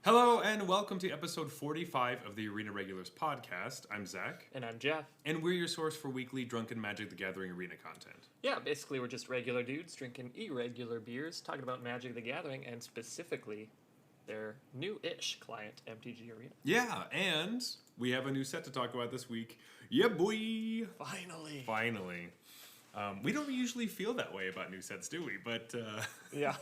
Hello and welcome to episode 45 of the Arena Regulars podcast. I'm Zach. And I'm Jeff. And we're your source for weekly Drunken Magic the Gathering arena content. Yeah, basically we're just regular dudes drinking irregular beers, talking about Magic the Gathering, and specifically their new-ish client, MTG Arena. Yeah, and we have a new set to talk about this week. Yeah, boy! Finally. We don't usually feel that way about new sets, do we? But Yeah.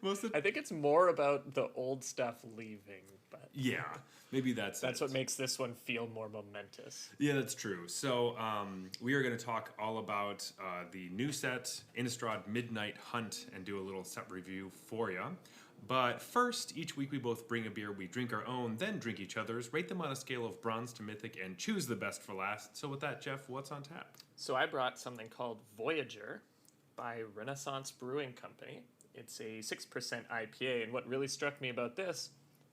most of I think it's more about the old stuff leaving, but yeah, maybe that's what makes this one feel more momentous. Yeah, that's true. So we are going to talk all about the new set, Innistrad Midnight Hunt, and do a little set review for you. But first, each week we both bring a beer, we drink our own, then drink each other's, rate them on a scale of bronze to mythic, and choose the best for last. So with that, Jeff, what's on tap? So I brought something called Voyager by Renaissance Brewing Company. It's a 6% IPA, and what really struck me about this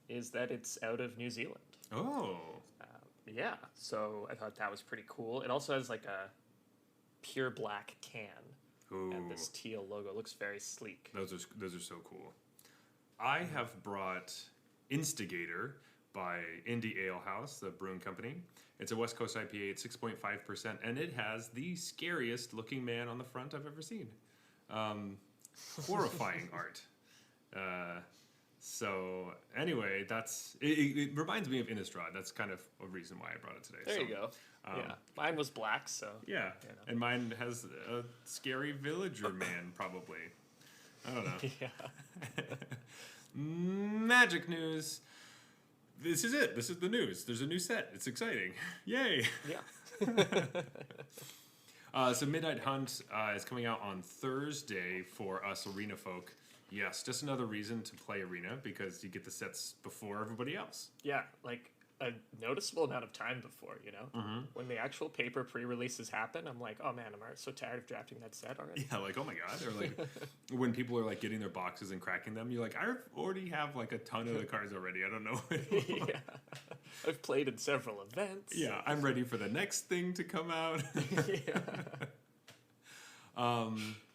is that it's out of New Zealand. Oh. Yeah, so I thought that was pretty cool. It also has like a pure black can. Ooh. And this teal logo looks very sleek. Those are so cool. I have brought Instigator by Indie Ale House, the brewing company. It's a West Coast IPA at 6.5%, and it has the scariest looking man on the front I've ever seen. Horrifying art. So anyway, it reminds me of Innistrad. That's kind of a reason why I brought it today. There you go. Yeah, mine was black, so Yeah, and mine has a scary villager man, probably. I don't know. Yeah. Magic news. This is it. This is the news. There's a new set. It's exciting. Yay. Yeah. So Midnight Hunt is coming out on Thursday for us Arena folk. Yes, just another reason to play Arena because you get the sets before everybody else. Yeah, like a noticeable amount of time before, you know? Mm-hmm. When the actual paper pre-releases happen, I'm like, oh man, I'm so tired of drafting that set already. Yeah, like, oh my god. Or like, when people are like getting their boxes and cracking them, you're like, I already have like a ton of the cards already. I don't know. Yeah. I've played in several events. Yeah, I'm ready for the next thing to come out. Yeah.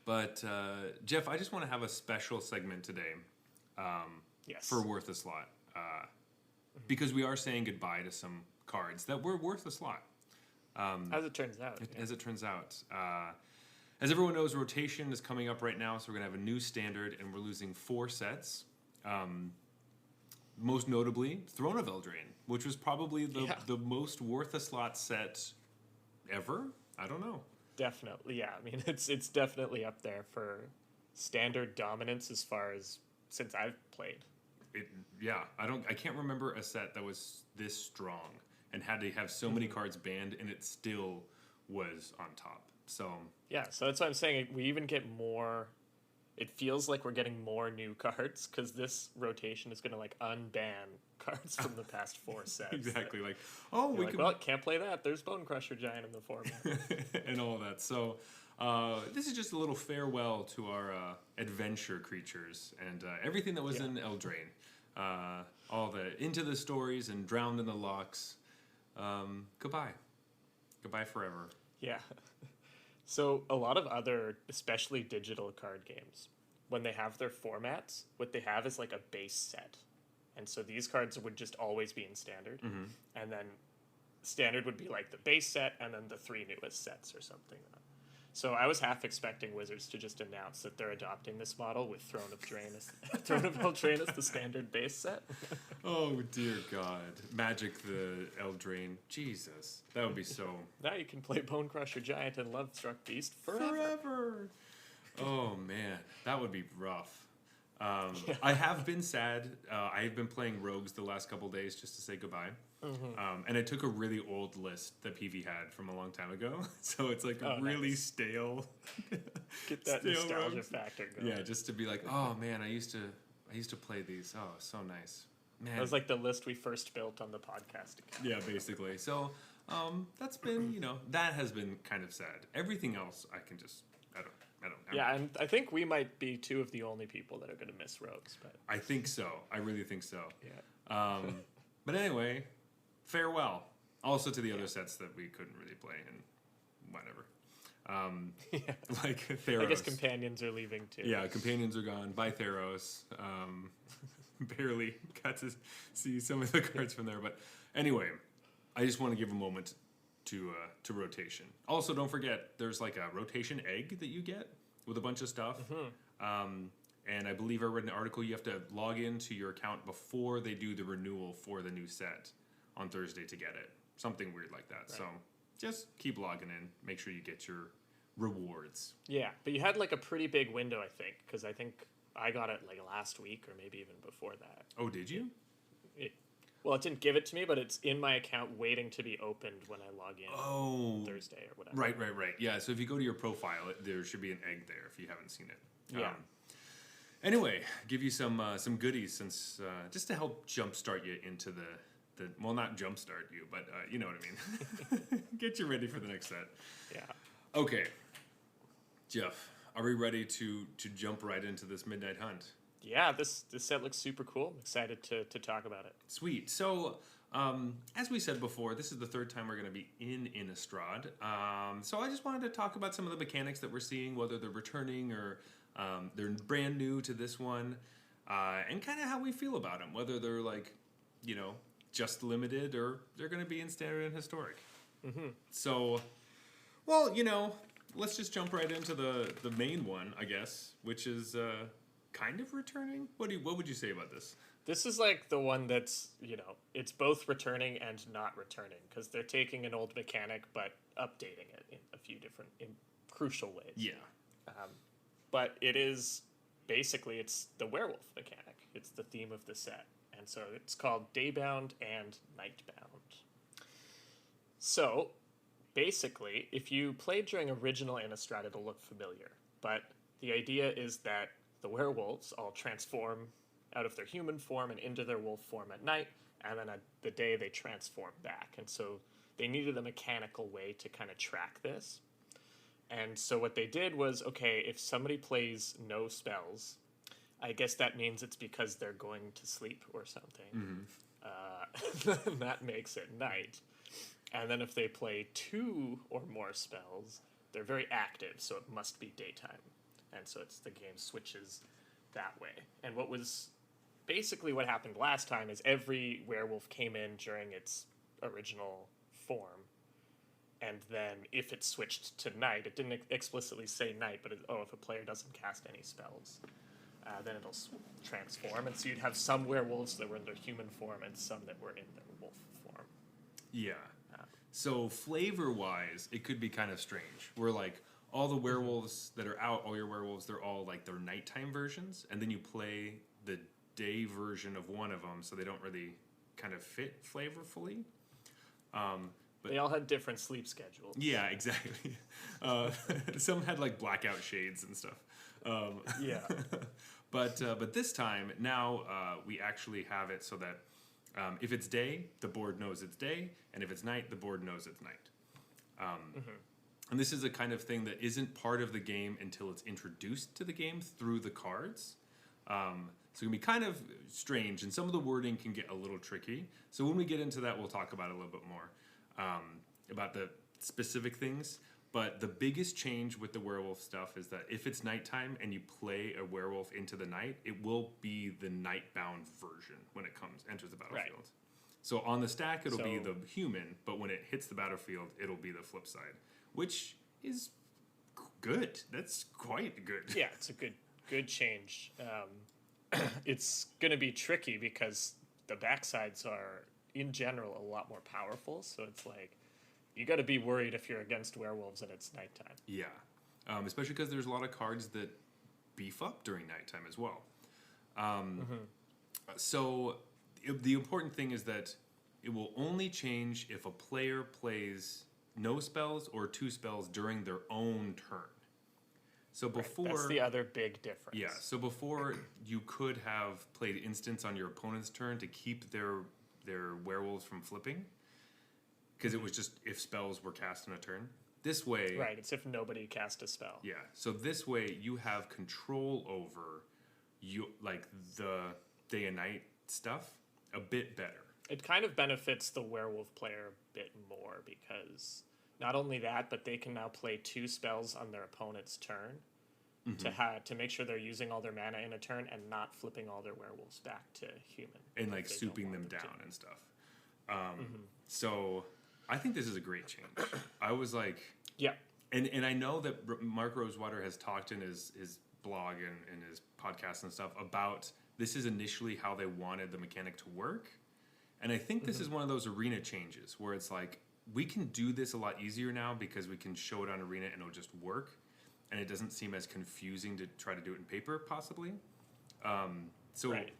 But Jeff, I just want to have a special segment today Yes. for Worth a Slot. Because we are saying goodbye to some cards that were worth a slot. As it turns out. As it turns out. As everyone knows, rotation is coming up right now, so we're going to have a new standard, and we're losing 4 sets. Most notably, Throne of Eldraine, which was probably the most worth a slot set ever. I don't know. Definitely, yeah. I mean, it's definitely up there for standard dominance as far as since I've played. I can't remember a set that was this strong and had to have so many cards banned, and it still was on top. So yeah, so that's why I'm saying we even get more. It feels like we're getting more new cards because this rotation is going to like unban cards from the past 4 sets. Exactly, like well, can't play that. There's Bone Crusher Giant in the format and all that. So this is just a little farewell to our adventure creatures and everything that was in Eldraine. All the Into the Stories and Drowned in the Locks. Goodbye forever. Yeah. So a lot of other, especially digital card games, when they have their formats, what they have is like a base set. And so these cards would just always be in standard. Mm-hmm. And then standard would be like the base set and then the 3 newest sets or something. So I was half expecting Wizards to just announce that they're adopting this model with Throne of Eldraine as the standard base set. Oh, dear God. Magic the Eldraine. Jesus. That would be so... Now you can play Bone Crusher Giant and Lovestruck Beast forever. Oh, man. That would be rough. I have been sad. I have been playing Rogues the last couple days just to say goodbye. Mm-hmm. And I took a really old list that PV had from a long time ago. So it's like really stale. Get that stale nostalgia Rogues. factor going. Yeah, just to be like, oh man, I used to play these. Oh, so nice. Man. That was like the list we first built on the podcast account. Yeah, basically. So that's been, that has been kind of sad. Everything else I can just I don't Yeah, and I think we might be 2 of the only people that are going to miss Rogues. But I think so. I really think so. Yeah. But anyway, farewell. Also to the other sets that we couldn't really play and whatever. Like Theros. I guess companions are leaving too. Yeah, companions are gone. Bye, Theros. barely got to see some of the cards from there. But anyway, I just want to give a moment to rotation. Also, don't forget, there's like a rotation egg that you get with a bunch of stuff. And I believe I read an article, you have to log into your account before they do the renewal for the new set on Thursday to get it. Something weird like that. Right. So just keep logging in. Make sure you get your rewards. Yeah, but you had like a pretty big window, I think, because I think I got it like last week or maybe even before that. Oh, did you? Well, it didn't give it to me, but it's in my account waiting to be opened when I log in Thursday or whatever. Right. Yeah, so if you go to your profile, there should be an egg there if you haven't seen it. Yeah. Anyway, give you some goodies since just to help jumpstart you into the well, not jumpstart you, but you know what I mean. Get you ready for the next set. Yeah. Okay, Jeff, are we ready to jump right into this Midnight Hunt? Yeah, this set looks super cool. I'm excited to talk about it. Sweet. So, as we said before, this is the third time we're going to be in Innistrad. So I just wanted to talk about some of the mechanics that we're seeing, whether they're returning or they're brand new to this one, and kind of how we feel about them, whether they're like, just limited or they're going to be in standard and historic. So, well, let's just jump right into the main one, I guess, which is kind of returning. What would you say about this? This is like the one that's, it's both returning and not returning because they're taking an old mechanic but updating it in a few different crucial ways. Yeah. But it is basically, it's the werewolf mechanic. It's the theme of the set. And so it's called Daybound and Nightbound. So basically, if you played during original Innistrad, it'll look familiar. But the idea is that the werewolves all transform out of their human form and into their wolf form at night, and then at the day they transform back. And so they needed a mechanical way to kind of track this. And so what they did was, okay, if somebody plays no spells, I guess that means it's because they're going to sleep or something. That makes it night. And then if they play 2 or more spells, they're very active, so it must be daytime. And so the game switches that way. And what happened last time is every werewolf came in during its original form. And then if it switched to night, it didn't explicitly say night, but if a player doesn't cast any spells, then it'll transform. And so you'd have some werewolves that were in their human form and some that were in their wolf form. Yeah. So flavor-wise, it could be kind of strange. Where like all the werewolves that are out, all your werewolves, they're all like their nighttime versions, and then you play the day version of one of them, so they don't really kind of fit flavorfully. But they all had different sleep schedules. Yeah, exactly. Some had like blackout shades and stuff. Yeah. But this time, now we actually have it so that if it's day, the board knows it's day, and if it's night, the board knows it's night. And this is a kind of thing that isn't part of the game until it's introduced to the game through the cards. So it can be kind of strange, and some of the wording can get a little tricky. So when we get into that, we'll talk about it a little bit more, about the specific things. But the biggest change with the werewolf stuff is that if it's nighttime and you play a werewolf into the night, it will be the nightbound version when it enters the battlefield. Right. So on the stack, it'll be the human, but when it hits the battlefield, it'll be the flip side, which is good. That's quite good. Yeah, it's a good change. It's going to be tricky because the backsides are, in general, a lot more powerful. So it's like, you got to be worried if you're against werewolves and it's nighttime. Yeah, especially because there's a lot of cards that beef up during nighttime as well. So the important thing is that it will only change if a player plays no spells or 2 spells during their own turn. So before... Right, that's the other big difference. Yeah, so before you could have played instants on your opponent's turn to keep their werewolves from flipping, because it was just if spells were cast in a turn. This way... Right, it's if nobody cast a spell. Yeah, so this way you have control over the day and night stuff a bit better. It kind of benefits the werewolf player a bit more because not only that, but they can now play 2 spells on their opponent's turn. to make sure they're using all their mana in a turn and not flipping all their werewolves back to human. And like souping them down and stuff. So I think this is a great change. I was like, yeah. And I know that Mark Rosewater has talked in his blog and his podcast and stuff about this is initially how they wanted the mechanic to work. And I think this is one of those arena changes where it's like, we can do this a lot easier now because we can show it on arena and it'll just work. And it doesn't seem as confusing to try to do it in paper, possibly. So, right.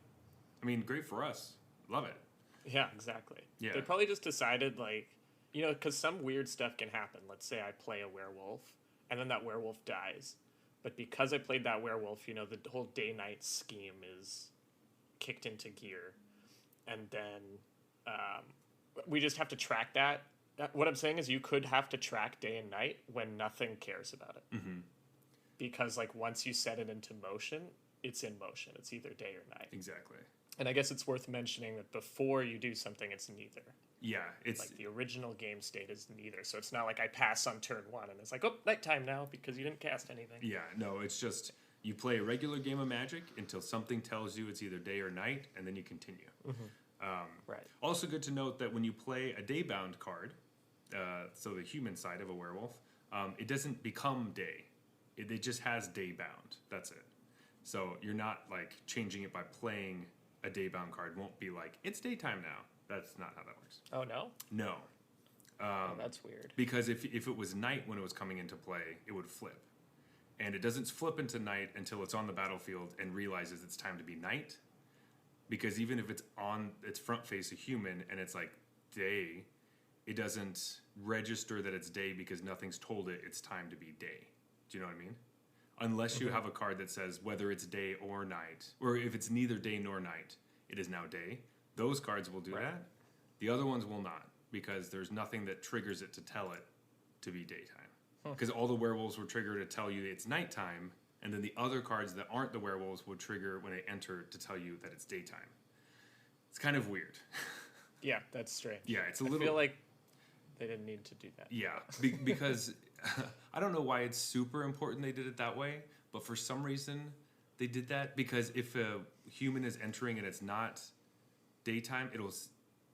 I mean, great for us. Love it. Yeah, exactly. Yeah. They probably just decided, like, you know, because some weird stuff can happen. Let's say I play a werewolf, and then that werewolf dies. But because I played that werewolf, you know, the whole day-night scheme is kicked into gear. And then we just have to track that. What I'm saying is you could have to track day and night when nothing cares about it. Because, like, once you set it into motion, it's in motion. It's either day or night. Exactly. And I guess it's worth mentioning that before you do something, it's neither. Yeah, it's like the original game state is neither. So it's not like I pass on turn one and it's like, oh, nighttime now because you didn't cast anything. Yeah, no, it's just you play a regular game of Magic until something tells you it's either day or night, and then you continue. Right. Also good to note that when you play a day-bound card, so the human side of a werewolf, it doesn't become day. It just has day-bound. That's it. So you're not like changing it by playing a day-bound card. Won't be like, it's daytime now. That's not how that works. Oh, no? No. That's weird. Because if it was night when it was coming into play, it would flip. And it doesn't flip into night until it's on the battlefield and realizes it's time to be night. Because even if it's on its front face a human and it's like day, it doesn't register that it's day because nothing's told it it's time to be day. Do you know what I mean? Unless you have a card that says whether it's day or night, or if it's neither day nor night, it is now day. Those cards will do that. The other ones will not, because there's nothing that triggers it to tell it to be daytime. Because all the werewolves will trigger to tell you it's nighttime, and then the other cards that aren't the werewolves will trigger when they enter to tell you that it's daytime. It's kind of weird. Yeah, that's strange. Yeah, it's a little... I feel like they didn't need to do that. Yeah, because I don't know why it's super important they did it that way, but for some reason they did that, because if a human is entering and it's not daytime,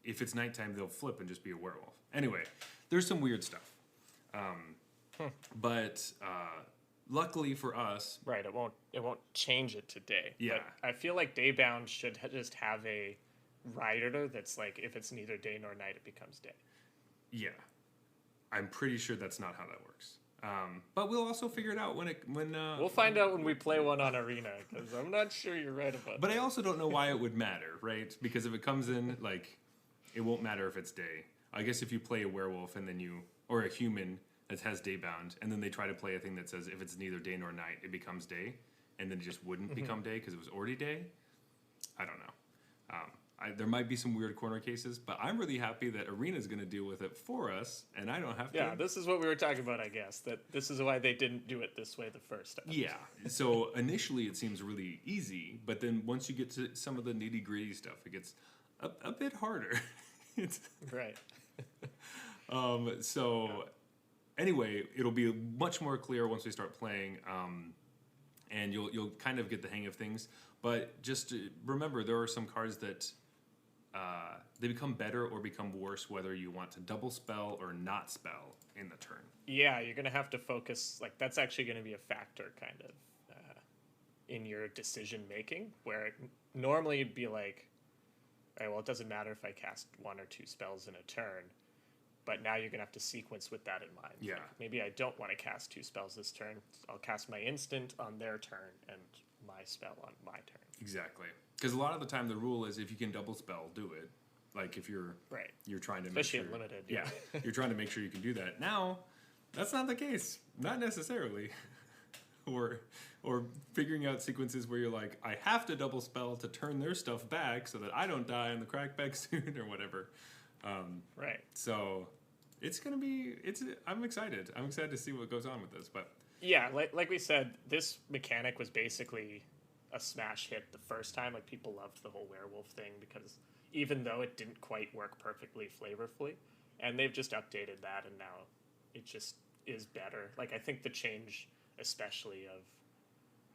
if it's nighttime, they'll flip and just be a werewolf. Anyway, there's some weird stuff. But luckily for us... Right, it won't change it to day. Yeah. But I feel like Daybound should just have a rider that's like, if it's neither day nor night, it becomes day. Yeah. I'm pretty sure that's not how that works. But we'll also figure it out when we'll find out when we play one on Arena, because I'm not sure you're right about But that. I also don't know why it would matter, right? Because if it comes in, like, it won't matter if it's day. I guess if you play a werewolf and then or a human that has daybound, and then they try to play a thing that says if it's neither day nor night, it becomes day, and then it just wouldn't become day because it was already day. I don't know. There might be some weird corner cases, but I'm really happy that Arena's going to deal with it for us, and I don't have to. Yeah, this is what we were talking about, I guess. That this is why they didn't do it this way the first time. Yeah. So initially it seems really easy, but then once you get to some of the nitty gritty stuff, it gets a bit harder. Right. Anyway, it'll be much more clear once we start playing, and you'll kind of get the hang of things. But just remember, there are some cards that they become better or become worse whether you want to double spell or not spell in the turn. Yeah, you're going to have to focus. Like, that's actually going to be a factor, kind of, in your decision making, where normally you'd be like, all right, well, it doesn't matter if I cast one or two spells in a turn. But now you're going to have to sequence with that in mind. Yeah. Like, maybe I don't want to cast two spells this turn. I'll cast my instant on their turn and my spell on my turn. Exactly. Because a lot of the time the rule is if you can double spell, do it. Like if you're trying to especially make sure, in limited. Yeah. You're trying to make sure you can do that. Now, that's not the case. Not necessarily. or figuring out sequences where you're like, I have to double spell to turn their stuff back so that I don't die in the crackback soon or whatever. Right. So it's gonna be. I'm excited. I'm excited to see what goes on with this. But yeah, like we said, this mechanic was basically a smash hit the first time. Like, people loved the whole werewolf thing because even though it didn't quite work perfectly flavorfully, and they've just updated that, and now it just is better. Like, I think the change, especially of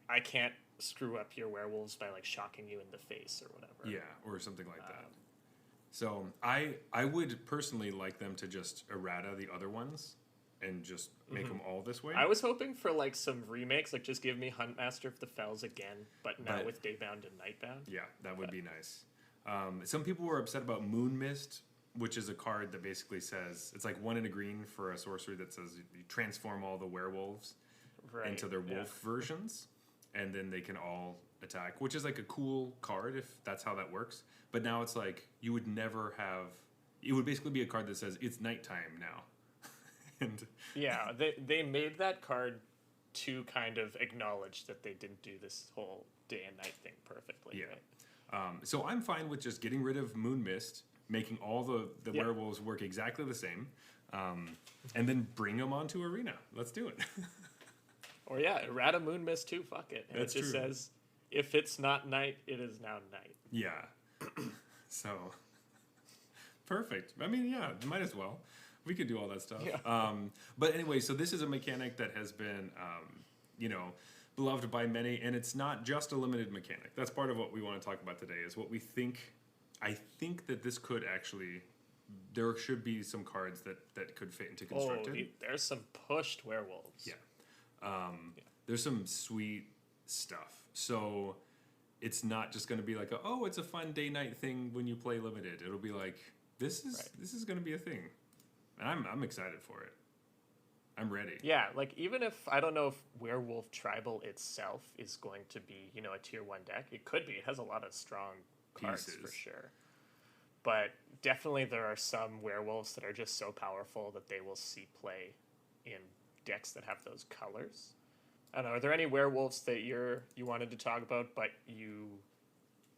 I can't screw up your werewolves by like shocking you in the face or whatever. Yeah, or something like that. So I would personally like them to just errata the other ones and just make them all this way. I was hoping for like some remakes, like just give me Huntmaster of the Fells again, but now with Daybound and Nightbound. Yeah, that would be nice. Some people were upset about Moon Mist, which is a card that basically says it's like 1 in a green for a sorcery that says you transform all the werewolves into their wolf versions, and then they can all attack, which is like a cool card if that's how that works. But now it's like you would never have. It would basically be a card that says it's nighttime now. And yeah, they made that card to kind of acknowledge that they didn't do this whole day and night thing perfectly. Yeah. Right? So I'm fine with just getting rid of Moon Mist, making all the werewolves work exactly the same, and then bring them onto Arena. Let's do it. Or errata Moon Mist too. Fuck it. And That's it just true. says, if it's not night, it is now night. Yeah. So perfect. I mean, yeah, might as well. We could do all that stuff. Yeah. But anyway, so this is a mechanic that has been, beloved by many, and it's not just a limited mechanic. That's part of what we want to talk about today. Is what we think. I think that this could actually. There should be some cards that could fit into constructed. There's some pushed werewolves. Yeah. There's some sweet stuff. So it's not just going to be like, it's a fun day-night thing when you play limited. It'll be like, this is going to be a thing. And I'm excited for it. I'm ready. Yeah, like even if, I don't know if Werewolf Tribal itself is going to be, a tier 1 deck. It could be. It has a lot of strong cards for sure. But definitely there are some werewolves that are just so powerful that they will see play in decks that have those colors. I don't know, are there any werewolves that you wanted to talk about, but you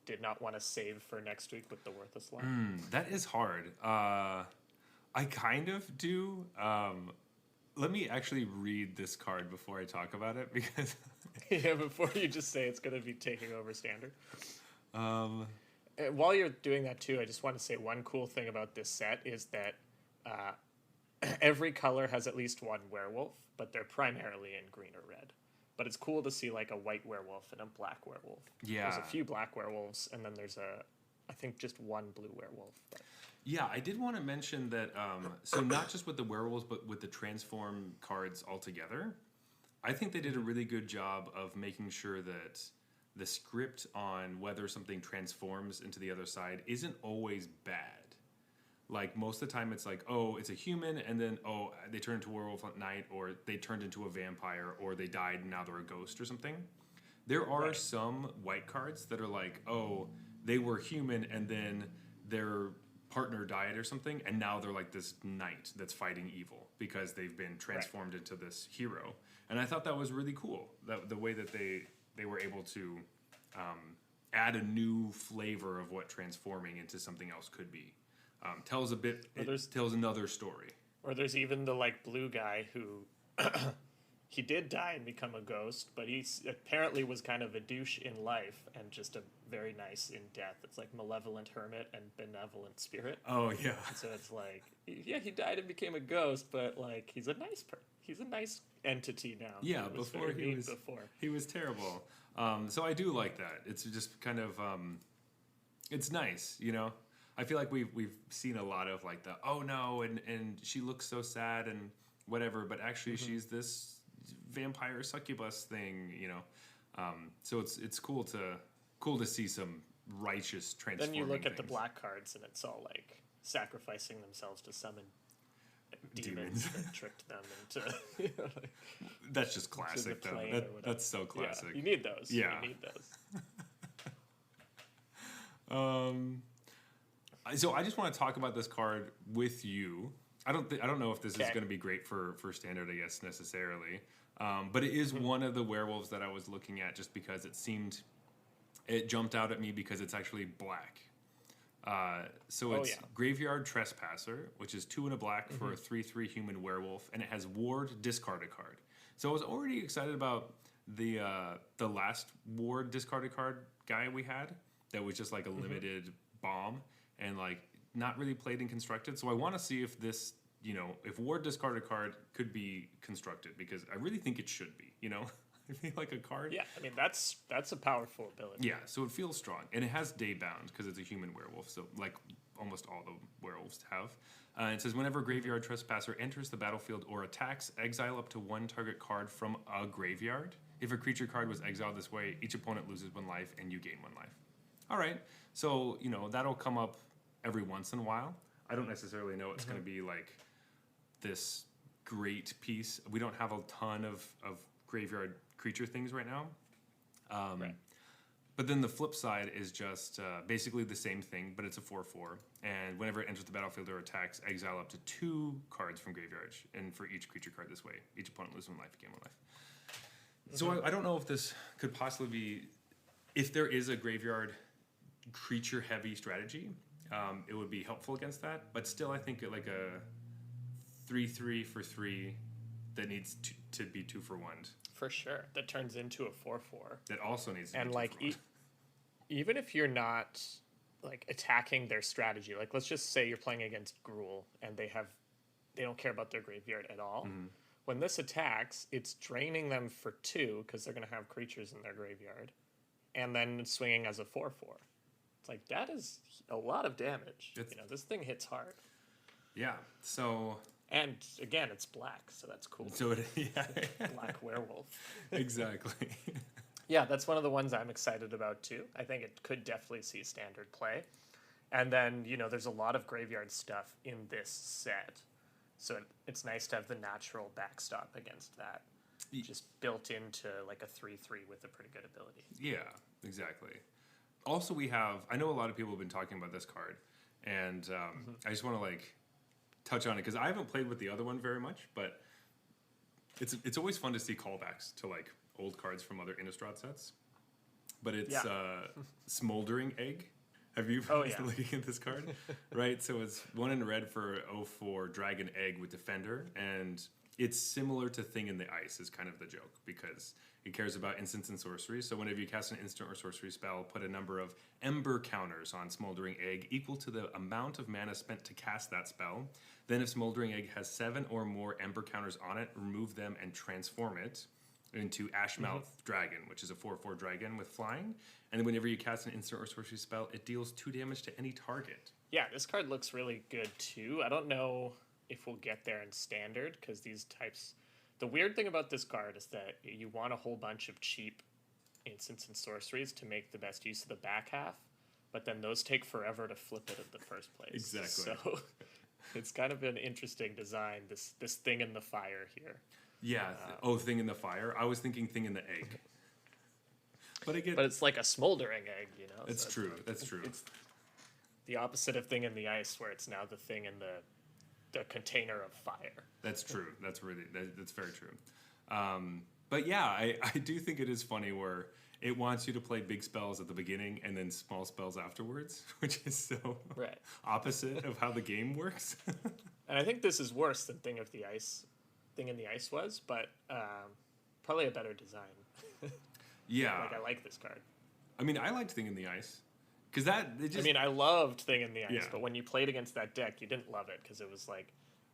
did not want to save for next week with the Worthless line? That is hard. I kind of do. Let me actually read this card before I talk about it, because... Yeah, before you just say it's going to be taking over Standard. While you're doing that too, I just want to say one cool thing about this set is that every color has at least one werewolf, but they're primarily in green or red. But it's cool to see like a white werewolf and a black werewolf. Yeah. There's a few black werewolves, and then there's I think just one blue werewolf. But. Yeah, I did want to mention that, so not just with the werewolves, but with the transform cards altogether, I think they did a really good job of making sure that the script on whether something transforms into the other side isn't always bad. Like, most of the time it's like, it's a human, and then, they turn into a werewolf at night, or they turned into a vampire, or they died and now they're a ghost or something. There are some white cards that are like, they were human, and then their partner died or something, and now they're like this knight that's fighting evil because they've been transformed into this hero. And I thought that was really cool, that the way that they were able to add a new flavor of what transforming into something else could be. Tells another story. Or there's even the like blue guy who he did die and become a ghost, but he apparently was kind of a douche in life and just a very nice in death. It's like Malevolent Hermit and Benevolent Spirit. Oh yeah. So it's like, he died and became a ghost, but like he's a nice entity now. Yeah, he was terrible. So I do like that. It's just kind of it's nice, I feel like we've seen a lot of like the and she looks so sad and whatever, but actually she's this vampire succubus thing, so it's cool to see some righteous transforming. Then you look at the things. black cards and it's all like sacrificing themselves to summon demons that tricked them into. That's just classic though. That's so classic. Yeah, you need those. Yeah. You need those. So I just want to talk about this card with you. I don't know if this is going to be great for Standard, I guess, necessarily. But it is one of the werewolves that I was looking at just because it jumped out at me because it's actually black. So it's Graveyard Trespasser, which is 2 and a black for a 3/3 human werewolf, and it has Ward, discard a card. So I was already excited about the last Ward discarded card guy we had that was just like a limited bomb and like not really played in constructed. So I want to see if this, if Ward discarded card could be constructed, because I really think it should be, I feel like a card. Yeah, I mean that's a powerful ability. Yeah, so it feels strong, and it has day bound because it's a human werewolf. So like almost all the werewolves have. It says whenever a graveyard trespasser enters the battlefield or attacks, exile up to one target card from a graveyard. If a creature card was exiled this way, each opponent loses 1 life and you gain 1 life. All right, so that'll come up every once in a while. I don't necessarily know it's going to be like this great piece. We don't have a ton of graveyard creature things right now. Right. But then the flip side is just basically the same thing, but it's a 4/4. And whenever it enters the battlefield or attacks, exile up to 2 cards from graveyard. And for each creature card this way, each opponent loses 1 life, gain 1 life. So I don't know if this could possibly be, if there is a graveyard creature heavy strategy, it would be helpful against that. But still, I think like a 3/3 for 3 that needs to be 2 for 1. For sure. That turns into a 4/4. That also needs to be And 2 like for 1. even if you're not like attacking their strategy, like let's just say you're playing against Gruul and they don't care about their graveyard at all. When this attacks, it's draining them for 2 because they're going to have creatures in their graveyard, and then swinging as a 4/4. It's like that is a lot of damage. This thing hits hard. Yeah. So. And again, it's black, so that's cool. So Black werewolf. Exactly. Yeah, that's one of the ones I'm excited about too. I think it could definitely see standard play. And then, there's a lot of graveyard stuff in this set. So it's nice to have the natural backstop against that. Just built into like a 3/3 with a pretty good ability. Yeah, exactly. Also, I know a lot of people have been talking about this card, and I just want to touch on it because I haven't played with the other one very much, but it's always fun to see callbacks to old cards from other Innistrad sets. But it's Smoldering Egg. Have you been looking at this card? Right, so it's 1 in red for 0/4 Dragon Egg with Defender, and it's similar to Thing in the Ice is kind of the joke because it cares about instants and sorceries. So whenever you cast an instant or sorcery spell, put a number of Ember counters on Smoldering Egg equal to the amount of mana spent to cast that spell. Then if Smoldering Egg has 7 or more Ember counters on it, remove them and transform it into Ashmouth Dragon, which is a 4/4 dragon with flying. And whenever you cast an instant or sorcery spell, it deals 2 damage to any target. Yeah, this card looks really good too. I don't know if we'll get there in standard because these types... The weird thing about this card is that you want a whole bunch of cheap instants and sorceries to make the best use of the back half, but then those take forever to flip it in the first place. Exactly. So it's kind of an interesting design, this Thing in the Fire here. Yeah. Thing in the Fire. I was thinking Thing in the Egg. But it's like a smoldering egg, That's so true. That's true. It's the opposite of Thing in the Ice, where it's now the thing in the container of fire. That's true. That's very true. But yeah, I do think it is funny where it wants you to play big spells at the beginning and then small spells afterwards, which is so opposite of how the game works. And I think this is worse than Thing in the Ice was, but probably a better design. Yeah. I like this card. I mean, I liked Thing in the Ice. Because I loved Thing in the Ice, but when you played against that deck, you didn't love it because it was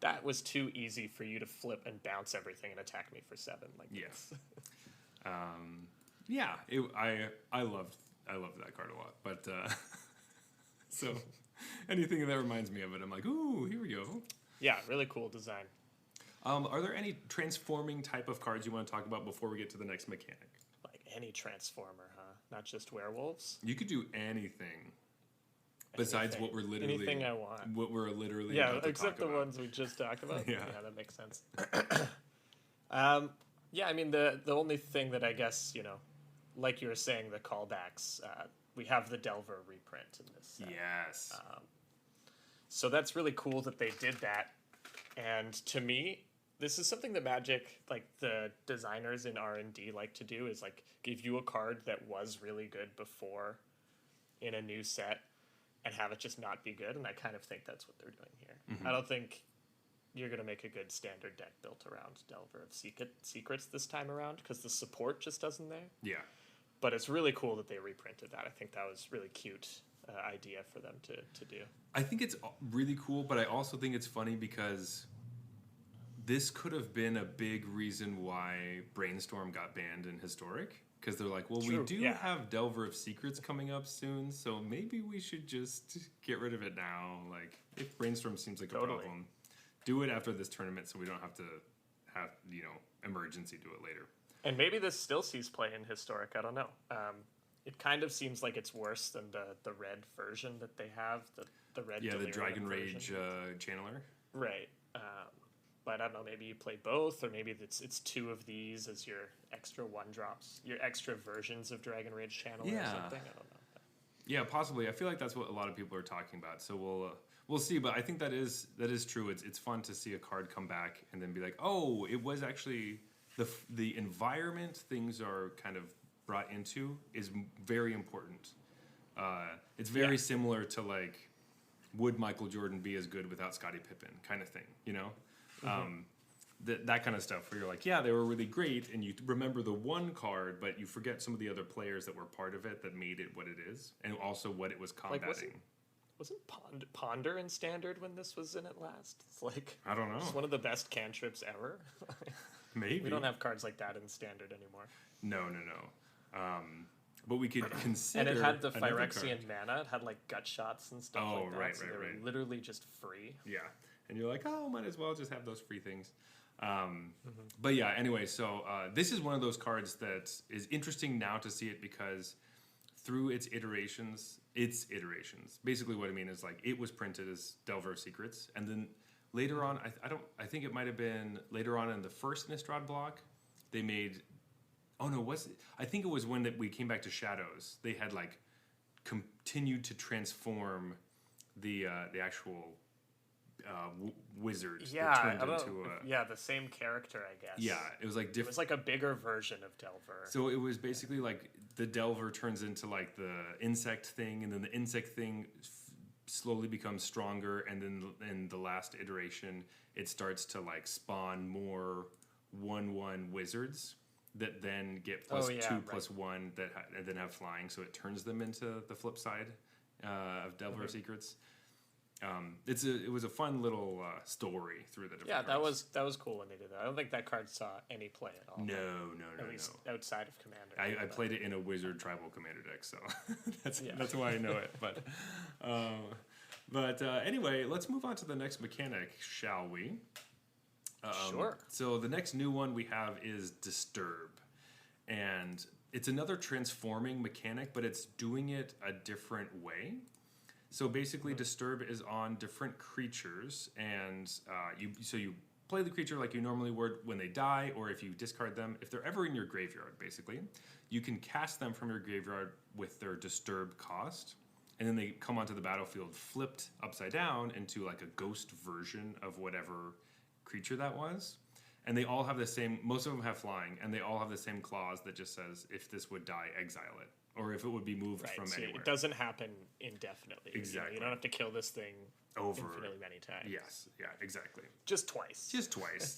that was too easy for you to flip and bounce everything and attack me for 7. Yes. I loved that card a lot. But so anything that reminds me of it, I'm like, ooh, here we go. Yeah, really cool design. Are there any transforming type of cards you want to talk about before we get to the next mechanic? Any transformer, huh? Not just werewolves? You could do anything. Besides what we're literally... Anything I want. What we're literally about to except talk the about. ones we just talked about. Yeah, that makes sense. I mean, the only thing that I guess, like you were saying, the callbacks, we have the Delver reprint in this set. Yes. So that's really cool that they did that. And to me, this is something that Magic, the designers in R&D like to do, is give you a card that was really good before in a new set and have it just not be good, and I kind of think that's what they're doing here. I don't think you're going to make a good standard deck built around Delver of Secrets this time around, because the support just doesn't there. Yeah. But it's really cool that they reprinted that. I think that was really cute idea for them to do. I think it's really cool, but I also think it's funny because this could have been a big reason why Brainstorm got banned in Historic. Because they're like, well, we do have Delver of Secrets coming up soon, so maybe we should just get rid of it now. Like, if Brainstorm seems like a problem, do it after this tournament so we don't have to have, emergency do it later. And maybe this still sees play in Historic, I don't know. It kind of seems like it's worse than the red version that they have, the red Delirium the Dragon version. Rage channeler. Right. But I don't know, maybe you play both, or maybe it's two of these as your extra 1-drops, your extra versions of Dragon Rage Channeler or something. I don't know. Yeah, possibly. I feel like that's what a lot of people are talking about. So we'll see. But I think that is true. It's fun to see a card come back and then be like, oh, it was actually the environment things are kind of brought into is very important. It's very similar to like, would Michael Jordan be as good without Scottie Pippen kind of thing, that kind of stuff where you're like, yeah, they were really great, and you remember the one card, but you forget some of the other players that were part of it that made it what it is, and also what it was combating. Wasn't Ponder in Standard when this was in it last? It's like, I don't know. It's one of the best cantrips ever. Maybe. We don't have cards like that in Standard anymore. No. But we could consider. And it had the Phyrexian mana. It had like gut shots and stuff like that. Right, so they were literally just free. Yeah. And you're like, oh, might as well just have those free things. But yeah, anyway, so this is one of those cards that is interesting now to see it because through its iterations, basically what I mean is like it was printed as Delver of Secrets. And then later on, I think it might have been later on in the first Nistrad block, they made. Oh no, I think it was when that we came back to Shadows. They had like continued to transform the actual wizard. Yeah, the same character, I guess. Yeah, it was like different. It was like a bigger version of Delver. So it was basically like the Delver turns into like the insect thing, and then the insect thing slowly becomes stronger, and then in the last iteration, it starts to like spawn more 1/1 wizards that then get +2/+1 that then have flying, so it turns them into the flip side of Delver of Secrets. It was a fun little story through the different cards. that was cool when they did that. I don't think that card saw any play at all. No. At least outside of Commander. I played it in a wizard tribal commander deck, so that's why I know it. But anyway, let's move on to the next mechanic, shall we? Sure. So the next new one we have is Disturb. And it's another transforming mechanic, but it's doing it a different way. So basically, Disturb is on different creatures, and you play the creature like you normally would when they die, or if you discard them. If they're ever in your graveyard, basically, you can cast them from your graveyard with their Disturb cost, and then they come onto the battlefield flipped upside down into like a ghost version of whatever creature that was, and they all have the same. Most of them have flying, and they all have the same clause that just says if this would die, exile it, or if it would be moved from anywhere. It doesn't happen indefinitely. Exactly. You don't have to kill this thing over infinitely many times. Yes, yeah, exactly. Just twice.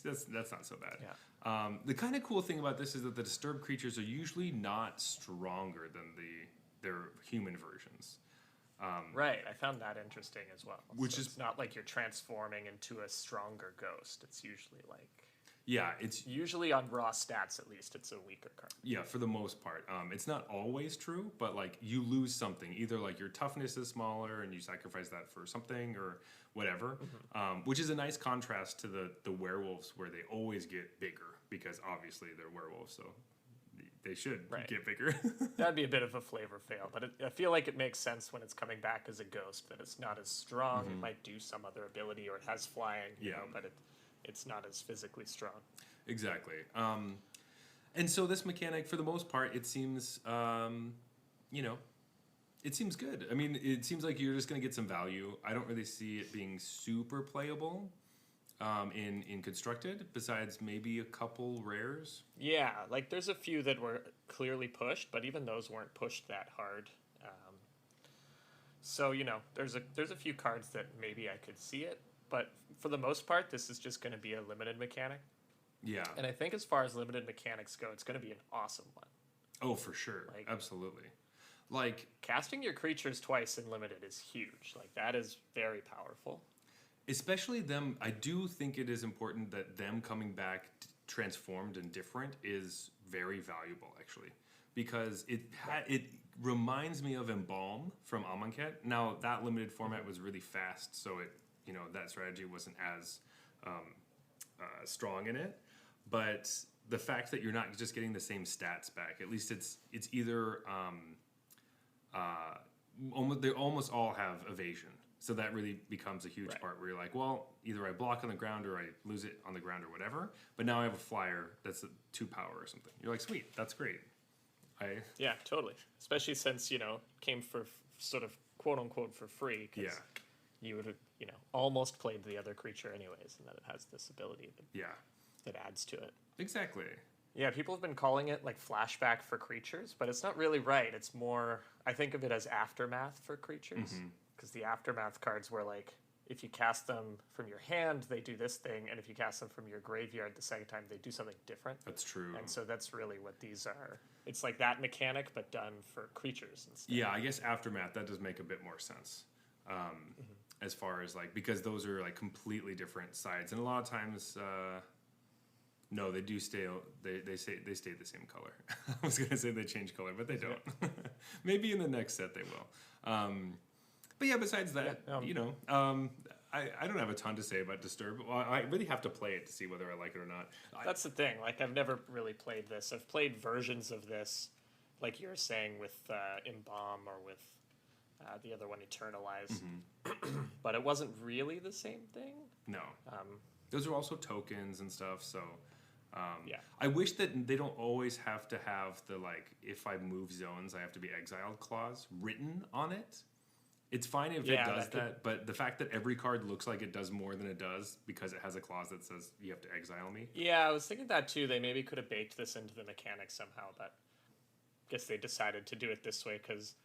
That's not so bad. Yeah. The kind of cool thing about this is that the disturbed creatures are usually not stronger than their human versions. Right, I found that interesting as well. Which is it's not like you're transforming into a stronger ghost. It's usually like it's usually on raw stats at least. It's a weaker card. Yeah, for the most part, it's not always true, but like you lose something. Either like your toughness is smaller and you sacrifice that for something or whatever, which is a nice contrast to the werewolves where they always get bigger because obviously they're werewolves, so. They should get bigger. That'd be a bit of a flavor fail, but I feel like it makes sense when it's coming back as a ghost that it's not as strong. It might do some other ability, or it has flying, you know, but it's not as physically strong. Exactly. And so this mechanic, for the most part, it seems, it seems good. I mean, it seems like you're just going to get some value. I don't really see it being super playable. In Constructed, besides maybe a couple rares. Yeah, like there's a few that were clearly pushed, but even those weren't pushed that hard. So there's a few cards that maybe I could see it, but for the most part, this is just going to be a limited mechanic. Yeah, and I think as far as limited mechanics go, it's going to be an awesome one. Oh, for sure, absolutely. Like casting your creatures twice in limited is huge. Like that is very powerful. Especially them, I do think it is important that them coming back transformed and different is very valuable, actually, because it reminds me of Embalm from Amonkhet. Now that limited format was really fast, so that strategy wasn't as strong in it. But the fact that you're not just getting the same stats back, at least it's either they almost all have evasion. So that really becomes a huge part where you're like, well, either I block on the ground or I lose it on the ground or whatever. But now I have a flyer that's a 2 power or something. You're like, sweet, that's great. Yeah, totally. Especially since, came for sort of quote unquote for free. Cause you would have, almost played the other creature anyways. And then it has this ability that adds to it. Exactly. Yeah, people have been calling it like flashback for creatures, but it's not really right. It's more, I think of it as aftermath for creatures. Because the aftermath cards were like, if you cast them from your hand, they do this thing, and if you cast them from your graveyard the second time, they do something different. That's true. And so that's really what these are. It's like that mechanic, but done for creatures instead. Yeah, I guess aftermath, that does make a bit more sense. As far as like, because those are like completely different sides. And a lot of times, no, they do stay, they stay the same color. I was going to say they change color, but they don't. Maybe in the next set they will. But yeah, besides that, I don't have a ton to say about Disturb. Well, I really have to play it to see whether I like it or not. That's the thing. Like, I've never really played this. I've played versions of this, like you were saying, with Embalm or with the other one, Eternalize. But it wasn't really the same thing. No. Those are also tokens and stuff, so... yeah. I wish that they don't always have to have the, like, if I move zones, I have to be exiled clause written on it. It's fine if it does that, but the fact that every card looks like it does more than it does because it has a clause that says you have to exile me. Yeah, I was thinking that too. They maybe could have baked this into the mechanics somehow, but I guess they decided to do it this way because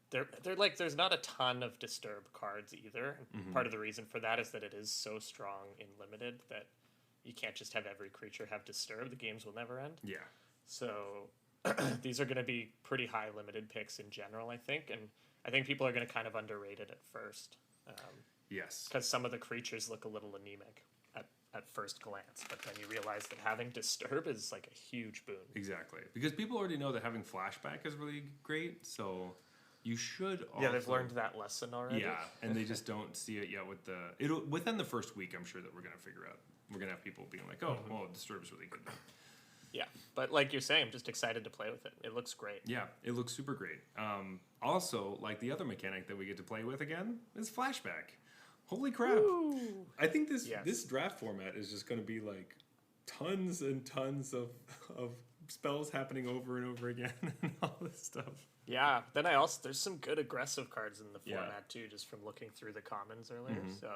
they're like, there's not a ton of Disturb cards either. Part of the reason for that is that it is so strong in Limited that you can't just have every creature have Disturb. The games will never end. Yeah. So these are going to be pretty high limited picks in general, I think, and I think people are going to kind of underrate it at first. Yes. Because some of the creatures look a little anemic at first glance, but then you realize that having Disturb is like a huge boon. Exactly. Because people already know that having Flashback is really great, so you should also... Yeah, they've learned that lesson already. Yeah, and they just don't see it yet with the... within the first week, I'm sure that we're going to figure out. We're going to have people being like, oh, well, Disturb is really good now. Yeah, but like you're saying, I'm just excited to play with it. It looks great. Yeah, it looks super great. Also, like the other mechanic that we get to play with again is Flashback. Holy crap. Woo! I think this draft format is just going to be like tons and tons of spells happening over and over again and all this stuff. Yeah, then there's some good aggressive cards in the format too, just from looking through the commons earlier. So,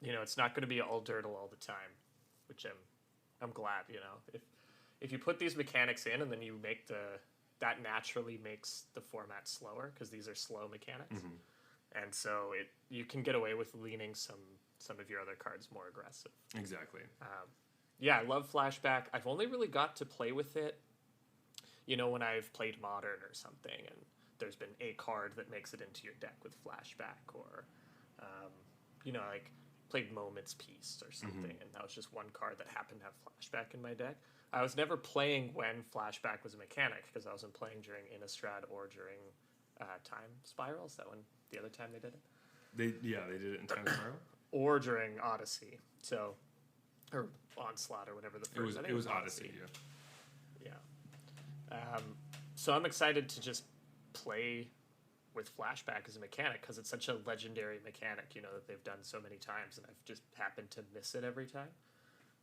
it's not going to be all Dirtle all the time, which I'm glad, if you put these mechanics in and then you make that naturally makes the format slower because these are slow mechanics. And so you can get away with leaning some of your other cards more aggressive. Exactly. I love Flashback. I've only really got to play with it, when I've played Modern or something and there's been a card that makes it into your deck with Flashback or, like played Moment's Peace or something, and that was just one card that happened to have Flashback in my deck. I was never playing when Flashback was a mechanic because I wasn't playing during Innistrad or during Time Spirals. That one, the other time they did it. They did it in Time Spiral. Or during Odyssey, or Onslaught or whatever the first. It was Odyssey. So I'm excited to just play with Flashback as a mechanic because it's such a legendary mechanic, that they've done so many times, and I've just happened to miss it every time.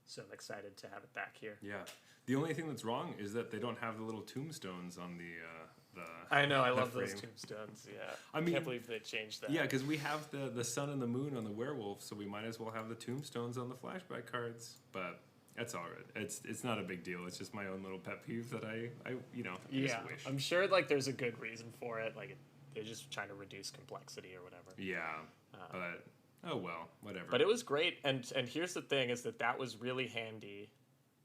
So I'm excited to have it back here. Yeah. The only thing that's wrong is that they don't have the little tombstones on the I know, I love those tombstones, yeah. I can't believe they changed that. Yeah, because we have the sun and the moon on the werewolf, so we might as well have the tombstones on the Flashback cards. But that's all right. It's not a big deal. It's just my own little pet peeve that I just wish. I'm sure, there's a good reason for it. They're just trying to reduce complexity or whatever. Yeah, but oh well, whatever. But it was great, and here's the thing: is that was really handy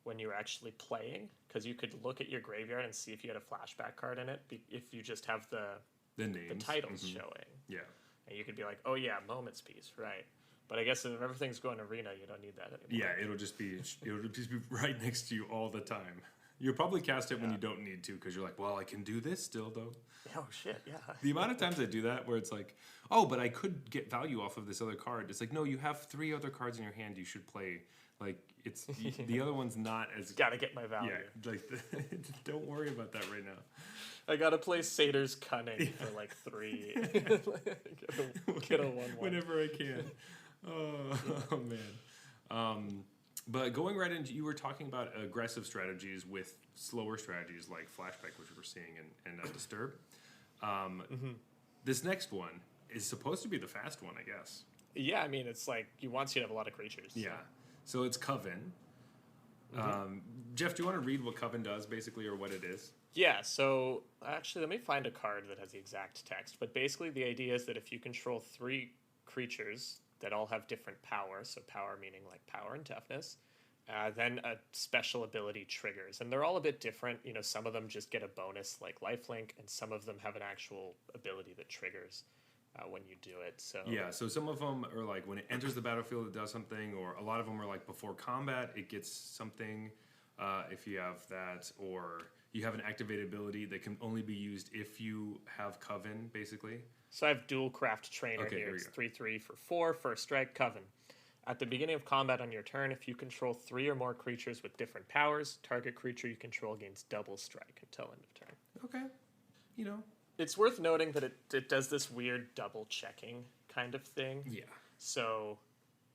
when you were actually playing, because you could look at your graveyard and see if you had a Flashback card in it. If you just have the names, the titles showing. Yeah. And you could be like, oh yeah, Moment's Peace, right. But I guess if everything's going arena, you don't need that anymore. Yeah, it'll just be right next to you all the time. You'll probably cast it when you don't need to because you're like, well, I can do this still though. Oh shit, yeah. The amount of times I do that where it's like, oh, but I could get value off of this other card. It's like, no, you have 3 other cards in your hand you should play. Like, it's the other one's not as... Gotta get my value. Yeah, like, don't worry about that right now. I gotta play Satyr's Cunning for like 3. get a 1/1. Whenever I can. Oh man. But going right into, you were talking about aggressive strategies with slower strategies like Flashback, which we're seeing, and Disturb. This next one is supposed to be the fast one, I guess. Yeah, I mean, it's like, you want you to have a lot of creatures. Yeah. So it's Coven. Jeff, do you want to read what Coven does, basically, or what it is? Yeah, so actually, let me find a card that has the exact text. But basically, the idea is that if you control 3 creatures that all have different power, so power meaning like power and toughness, then a special ability triggers. And they're all a bit different. You know, some of them just get a bonus like lifelink, and some of them have an actual ability that triggers when you do it. So yeah, so some of them are like when it enters the battlefield, it does something, or a lot of them are like before combat, it gets something if you have that, or you have an activated ability that can only be used if you have Coven, basically. So I have Dual Craft Trainer here. It's 3/3 for 4, first strike, Coven. At the beginning of combat on your turn, if you control 3 or more creatures with different powers, target creature you control gains double strike until end of turn. Okay. You know. It's worth noting that it does this weird double checking kind of thing. Yeah. So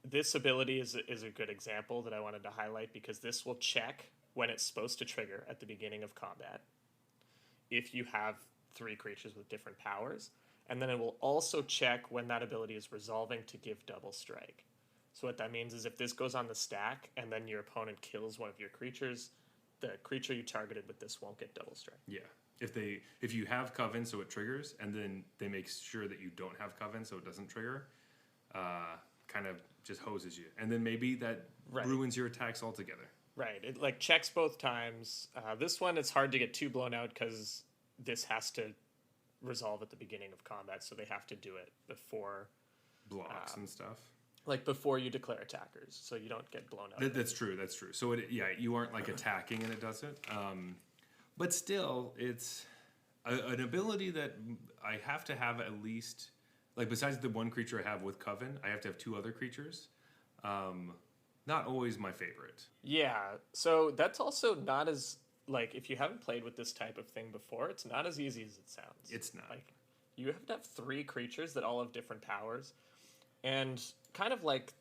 this ability is a good example that I wanted to highlight because this will check when it's supposed to trigger at the beginning of combat if you have 3 creatures with different powers. And then it will also check when that ability is resolving to give double strike. So what that means is if this goes on the stack and then your opponent kills one of your creatures, the creature you targeted with this won't get double strike. Yeah. If you have Coven, so it triggers, and then they make sure that you don't have Coven, so it doesn't trigger, kind of just hoses you. And then maybe that ruins your attacks altogether. Right. It like checks both times. This one, it's hard to get too blown out because this has to resolve at the beginning of combat, so they have to do it before blocks and stuff. Like before you declare attackers, so you don't get blown out. That's true. That's true. So you aren't like attacking and it does it. But still, it's an ability that I have to have at least, like besides the 1 creature I have with Coven, I have to have 2 other creatures. Not always my favorite. Yeah, so that's also not as, like, if you haven't played with this type of thing before, it's not as easy as it sounds. It's not. Like, you have to have 3 creatures that all have different powers, and kind of like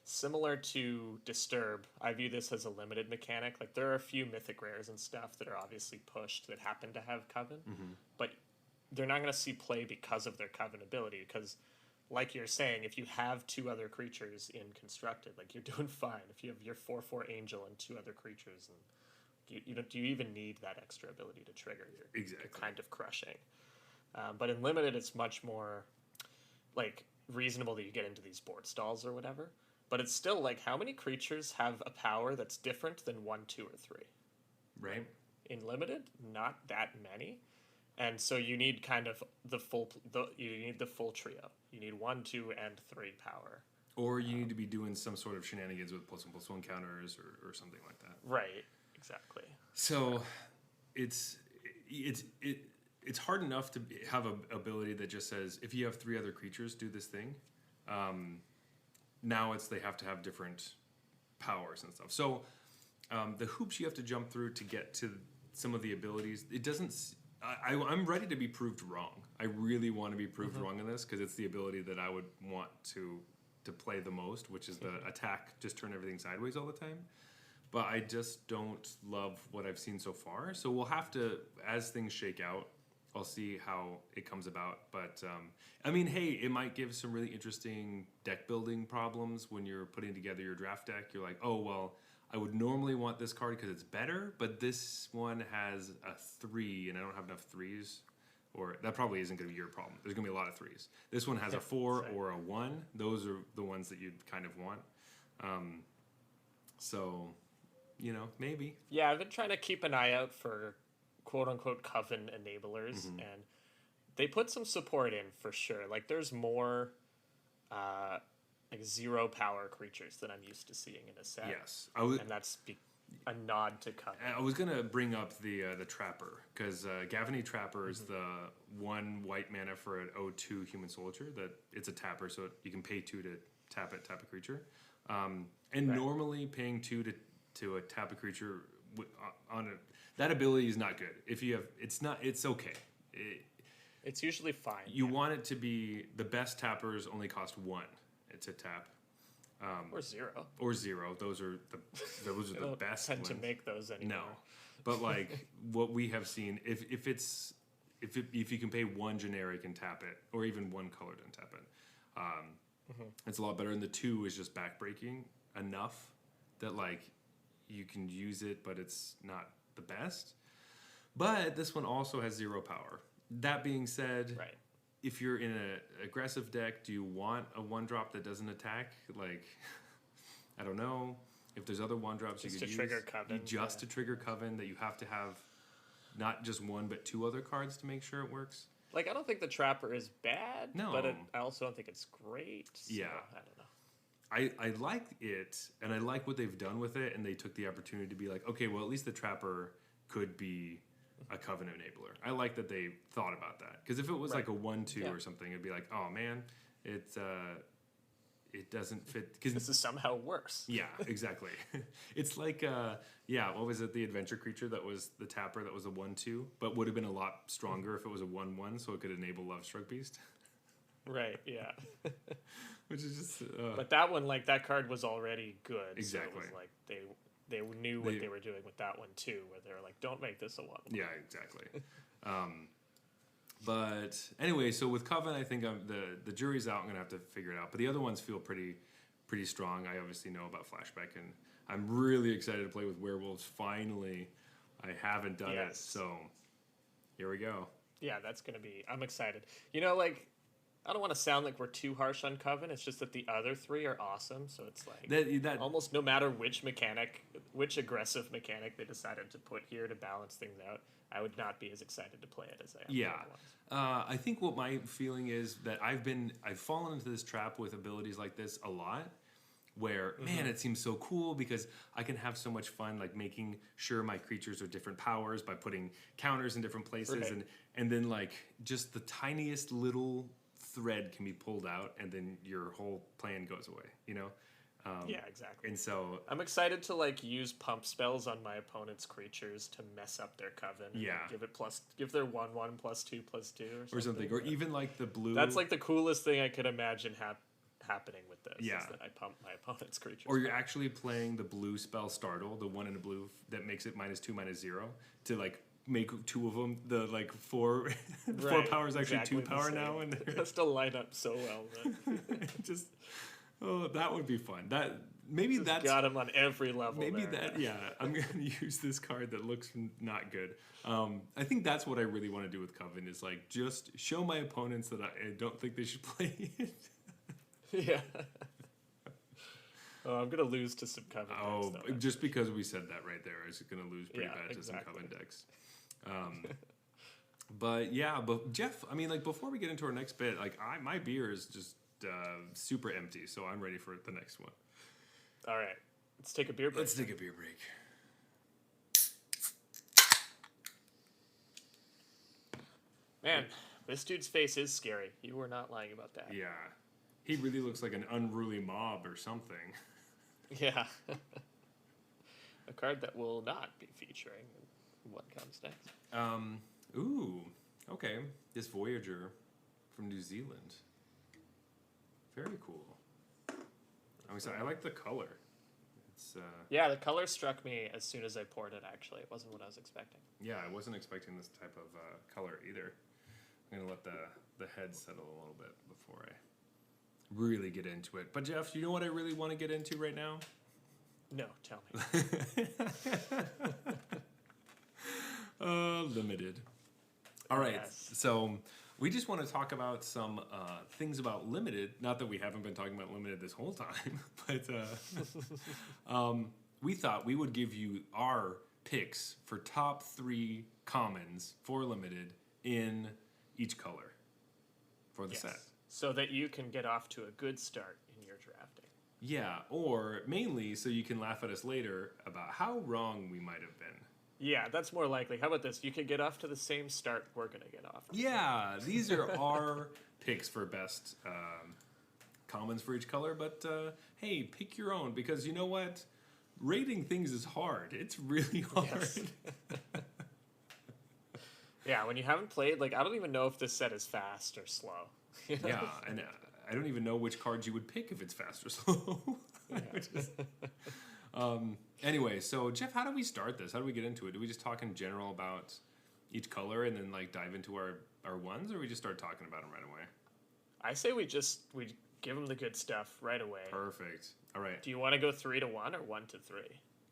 similar to Disturb, I view this as a limited mechanic. Like, there are a few mythic rares and stuff that are obviously pushed that happen to have Coven, but they're not going to see play because of their Coven ability, because like you're saying, if you have 2 other creatures in Constructed, like, you're doing fine. If you have your 4/4 Angel and 2 other creatures, and do you even need that extra ability to trigger? You're kind of crushing. But in Limited, it's much more, like, reasonable that you get into these board stalls or whatever. But it's still, like, how many creatures have a power that's different than 1, 2, or 3? Right. In Limited, not that many. And so you need kind of the full trio. You need 1, 2, and 3 power. Or you need to be doing some sort of shenanigans with +1/+1 counters or something like that. Right, exactly. So it's hard enough to have an ability that just says, if you have 3 other creatures, do this thing. Now they have to have different powers and stuff. So the hoops you have to jump through to get to some of the abilities, it doesn't... I'm ready to be proved wrong. I really want to be proved wrong in this because it's the ability that I would want to play the most, which is the attack, just turn everything sideways all the time. But I just don't love what I've seen so far. So we'll have to, as things shake out, I'll see how it comes about. But, I mean, hey, it might give some really interesting deck building problems when you're putting together your draft deck. You're like, oh, well, I would normally want this card because it's better, but this one has a 3, and I don't have enough 3s. Or that probably isn't going to be your problem. There's going to be a lot of 3s. This one has a 4 or a 1. Those are the ones that you'd kind of want. So, maybe. Yeah, I've been trying to keep an eye out for quote-unquote Coven enablers, and They put some support in for sure. Like there's more like 0 power creatures than I'm used to seeing in a set. Yes, And that's a nod to Coven. I was gonna bring up the Trapper because Gavany Trapper is the 1 white mana for an 0/2 human soldier. That it's a tapper, so you can pay 2 to tap a creature. And normally paying 2 to tap a creature that ability is not good. If you have, it's okay. It's usually fine. You want it to be the best tappers only cost 1 to tap. Or 0. Or 0. Those are the best tend ones. to make those anymore. No, but like what we have seen, if you can pay 1 generic and tap it, or even 1 colored and tap it, it's a lot better. And the 2 is just backbreaking enough that like you can use it, but it's not the best. But this one also has 0 power. That being said, right. If you're in an aggressive deck, do you want a 1-drop that doesn't attack? Like, I don't know. If there's other 1-drops you could use. Trigger Coven. To trigger Coven, that you have to have not just 1 but 2 other cards to make sure it works. Like, I don't think the Trapper is bad. No. But I also don't think it's great. So Yeah. I don't know. I like it, and I like what they've done with it, and they took the opportunity to be like, okay, well, at least the Trapper could be a Coven enabler. I like that they thought about that, because if it was like a 1/2 or something, it'd be like, oh man, it doesn't fit. Cause this is somehow worse. Yeah, exactly. It's like what was it? The adventure creature that was the tapper that was a 1/2, but would have been a lot stronger if it was a 1/1, so it could enable Lovestruck Beast. Right. Yeah. Which is just. But that one, like that card was already good. Exactly. So it was like they knew what they were doing with that one too, where they were like, don't make this a 1/1. Yeah, exactly. But anyway, so with Coven, I think the jury's out. I'm gonna have to figure it out. But the other ones feel pretty strong. I obviously know about Flashback, and I'm really excited to play with Werewolves. Finally, I haven't done it, so here we go. Yeah, that's gonna be. I'm excited. You know, like. I don't want to sound like we're too harsh on Coven. It's just that the other 3 are awesome. So it's like that almost no matter which aggressive mechanic they decided to put here to balance things out, I would not be as excited to play it as I am. Yeah. I think what my feeling is that I've fallen into this trap with abilities like this a lot, where man, it seems so cool because I can have so much fun like making sure my creatures are different powers by putting counters in different places, and then like just the tiniest little thread can be pulled out, and then your whole plan goes away, you know? Yeah, exactly. And so I'm excited to like use pump spells on my opponent's creatures to mess up their Coven. And give their 1/1 +2/2 or something. Or even like the blue. That's like the coolest thing I could imagine happening with this. Yeah. Is that I pump my opponent's creatures. Or you're actually playing the blue spell Startle, the 1 in a blue that makes it -2/-0 to like make 2 of them the like 4 power is actually exactly 2 power now, and it has to line up so well. Just that would be fun. That's got him on every level. I'm gonna use this card that looks not good. I think that's what I really want to do with Coven is like just show my opponents that I don't think they should play it. Yeah. Oh, I'm gonna lose to some Coven decks. Though, just because we said that right there, I was gonna lose pretty bad to some Coven decks. But Jeff, I mean, like before we get into our next bit, like my beer is just super empty, so I'm ready for the next one. All right, let's take a beer break. Let's take a beer break. Man, this dude's face is scary. You were not lying about that. Yeah, he really looks like an unruly mob or something. Yeah. A card that will not be featuring what comes next. Okay. This Voyager from New Zealand. Very cool. I'm excited. I like the color. It's yeah, the color struck me as soon as I poured it, actually. It wasn't what I was expecting. Yeah, I wasn't expecting this type of color either. I'm going to let the head settle a little bit before I really get into it. But Jeff, you know what I really want to get into right now? No, tell me. Limited. All right, Yes. So we just want to talk about some things about Limited. Not that we haven't been talking about Limited this whole time, but we thought we would give you our picks for top 3 commons for Limited in each color for the Yes. set. So that you can get off to a good start in your drafting. Yeah, or mainly so you can laugh at us later about how wrong we might have been. Yeah, that's more likely. How about this? You can get off to the same start we're going to get off to. Yeah, these are our picks for best commons for each color, but hey, pick your own, because you know what? Rating things is hard. It's really hard. Yes. Yeah, when you haven't played, like, I don't even know if this set is fast or slow. You know? Yeah, and I don't even know which cards you would pick if it's fast or slow. Which is- anyway, so Jeff, how do we start this? How do we get into it? Do we just talk in general about each color and then like dive into our ones, or we just start talking about them right away? I say we give them the good stuff right away. Perfect. All right. Do you want to go 3 to 1 or 1 to 3?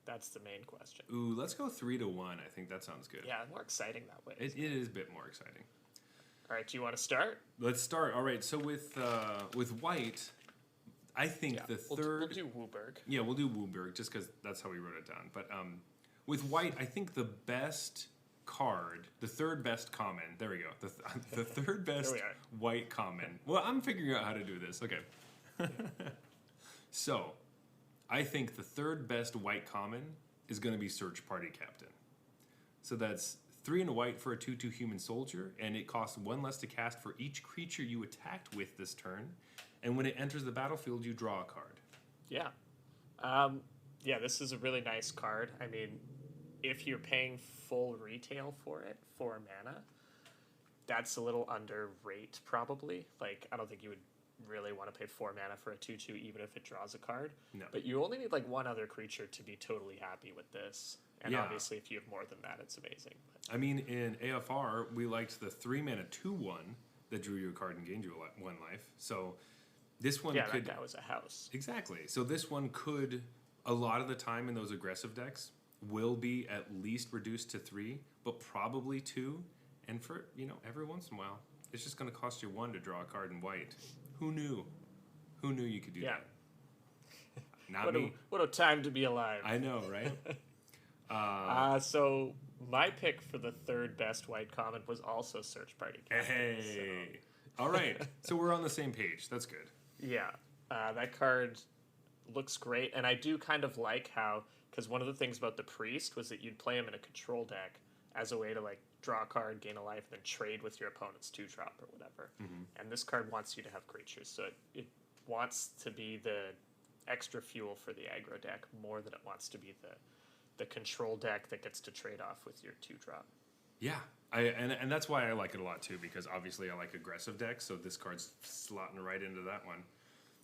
That's the main question. Ooh, let's go 3 to 1. I think that sounds good. Yeah, more exciting that way. It is a bit more exciting. All right, do you want to start? Let's start. All right. So with white, I think the third. We'll do Wooburg. Yeah, we'll do Wooburg just because that's how we wrote it down. But with white, I think the best card, the third best common. There we go. The third best we are. white common. Well, I'm figuring out how to do this. Okay. So, I think the third best white common is going to be Search Party Captain. So that's 3 and a white for a 2/2 human soldier, and it costs 1 less to cast for each creature you attacked with this turn. And when it enters the battlefield, you draw a card. Yeah. Yeah, this is a really nice card. I mean, if you're paying full retail for it, 4 mana, that's a little under rate probably. Like, I don't think you would really want to pay 4 mana for a 2/2 even if it draws a card. No. But you only need like one other creature to be totally happy with this. And Yeah. obviously if you have more than that, it's amazing. But I mean, in AFR, we liked the 3 mana 2/1 that drew you a card and gained you 1 life. So this one yeah, could. that was a house. Exactly. So this one could, a lot of the time in those aggressive decks, will be at least reduced to 3, but probably 2. And for, every once in a while, it's just going to cost you 1 to draw a card in white. Who knew? Who knew you could do Yeah. that? Not me. What a time to be alive. I know, right? So my pick for the third best white common was also Search Party Captain. Hey. All right. So we're on the same page. That's good. Yeah, that card looks great, and I do kind of like how, because one of the things about the Priest was that you'd play him in a control deck as a way to like draw a card, gain a life, then trade with your opponent's 2-drop or whatever. Mm-hmm. And this card wants you to have creatures, so it wants to be the extra fuel for the aggro deck more than it wants to be the control deck that gets to trade off with your 2-drop. Yeah. And that's why I like it a lot too, because obviously I like aggressive decks, so this card's slotting right into that one.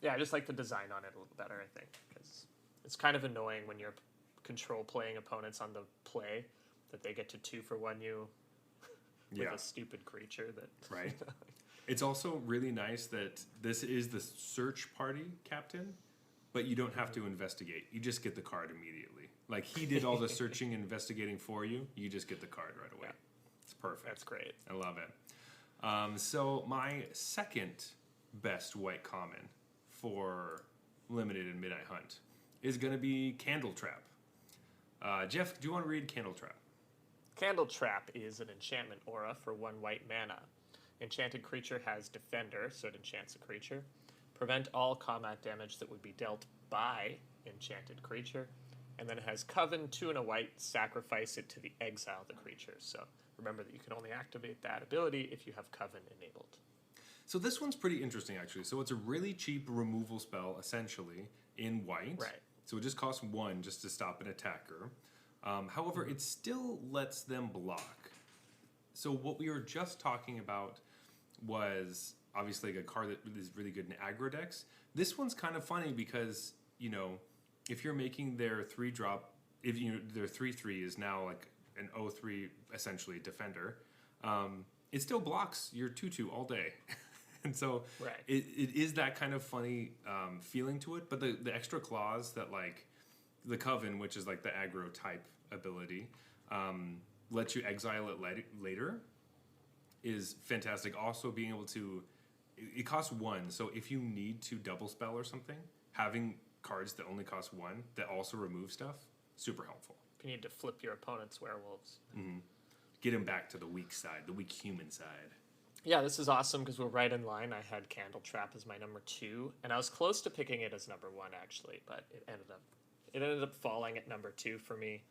Yeah, I just like the design on it a little better, I think, because it's kind of annoying when you're control playing opponents on the play that they get to 2-for-1 you with Yeah. a stupid creature that Right. It's also really nice that this is the Search Party Captain, but you don't have to investigate. You just get the card immediately. Like, he did all the searching and investigating for you. You just get the card right away. Yeah. It's perfect. That's great. I love it. So my second best white common for Limited and Midnight Hunt is going to be Candle Trap. Jeff, do you want to read Candle Trap? Candle Trap is an enchantment aura for 1 white mana. Enchanted creature has Defender, so it enchants a creature. Prevent all combat damage that would be dealt by enchanted creature. And then it has Coven, 2 and a white, sacrifice it to the exile the creature. So remember that you can only activate that ability if you have Coven enabled. So this one's pretty interesting, actually. So it's a really cheap removal spell, essentially, in white. Right. So it just costs 1 just to stop an attacker. However, it still lets them block. So what we were just talking about was obviously a card that is really good in aggro decks. This one's kind of funny because, if you're making their 3-drop, their 3/3 is now like an 0/3 essentially defender, it still blocks your 2/2 all day. And so Right. it is that kind of funny feeling to it. But the extra clause that like the Coven, which is like the aggro type ability, lets you exile it later is fantastic. Also being able to, it costs 1. So if you need to double spell or something, having cards that only cost 1 that also remove stuff, super helpful. If you need to flip your opponent's werewolves. Get him back to the weak side, the weak human side. Yeah, this is awesome because we're right in line. I had Candle Trap as my number 2, and I was close to picking it as number 1 actually, but it ended up falling at number 2 for me.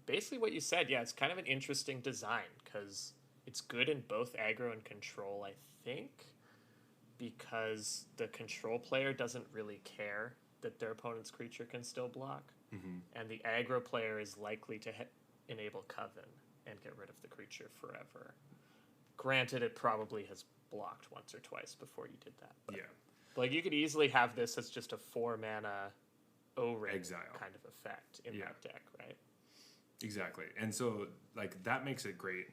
Basically, what you said, yeah, it's kind of an interesting design because it's good in both aggro and control. I think because the control player doesn't really care that their opponent's creature can still block, and the aggro player is likely to enable Coven and get rid of the creature forever. Granted, it probably has blocked once or twice before you did that. But, Yeah. like, you could easily have this as just a 4-mana O-ring Exile. kind of effect in that deck, right? Exactly. And so, like, that makes it great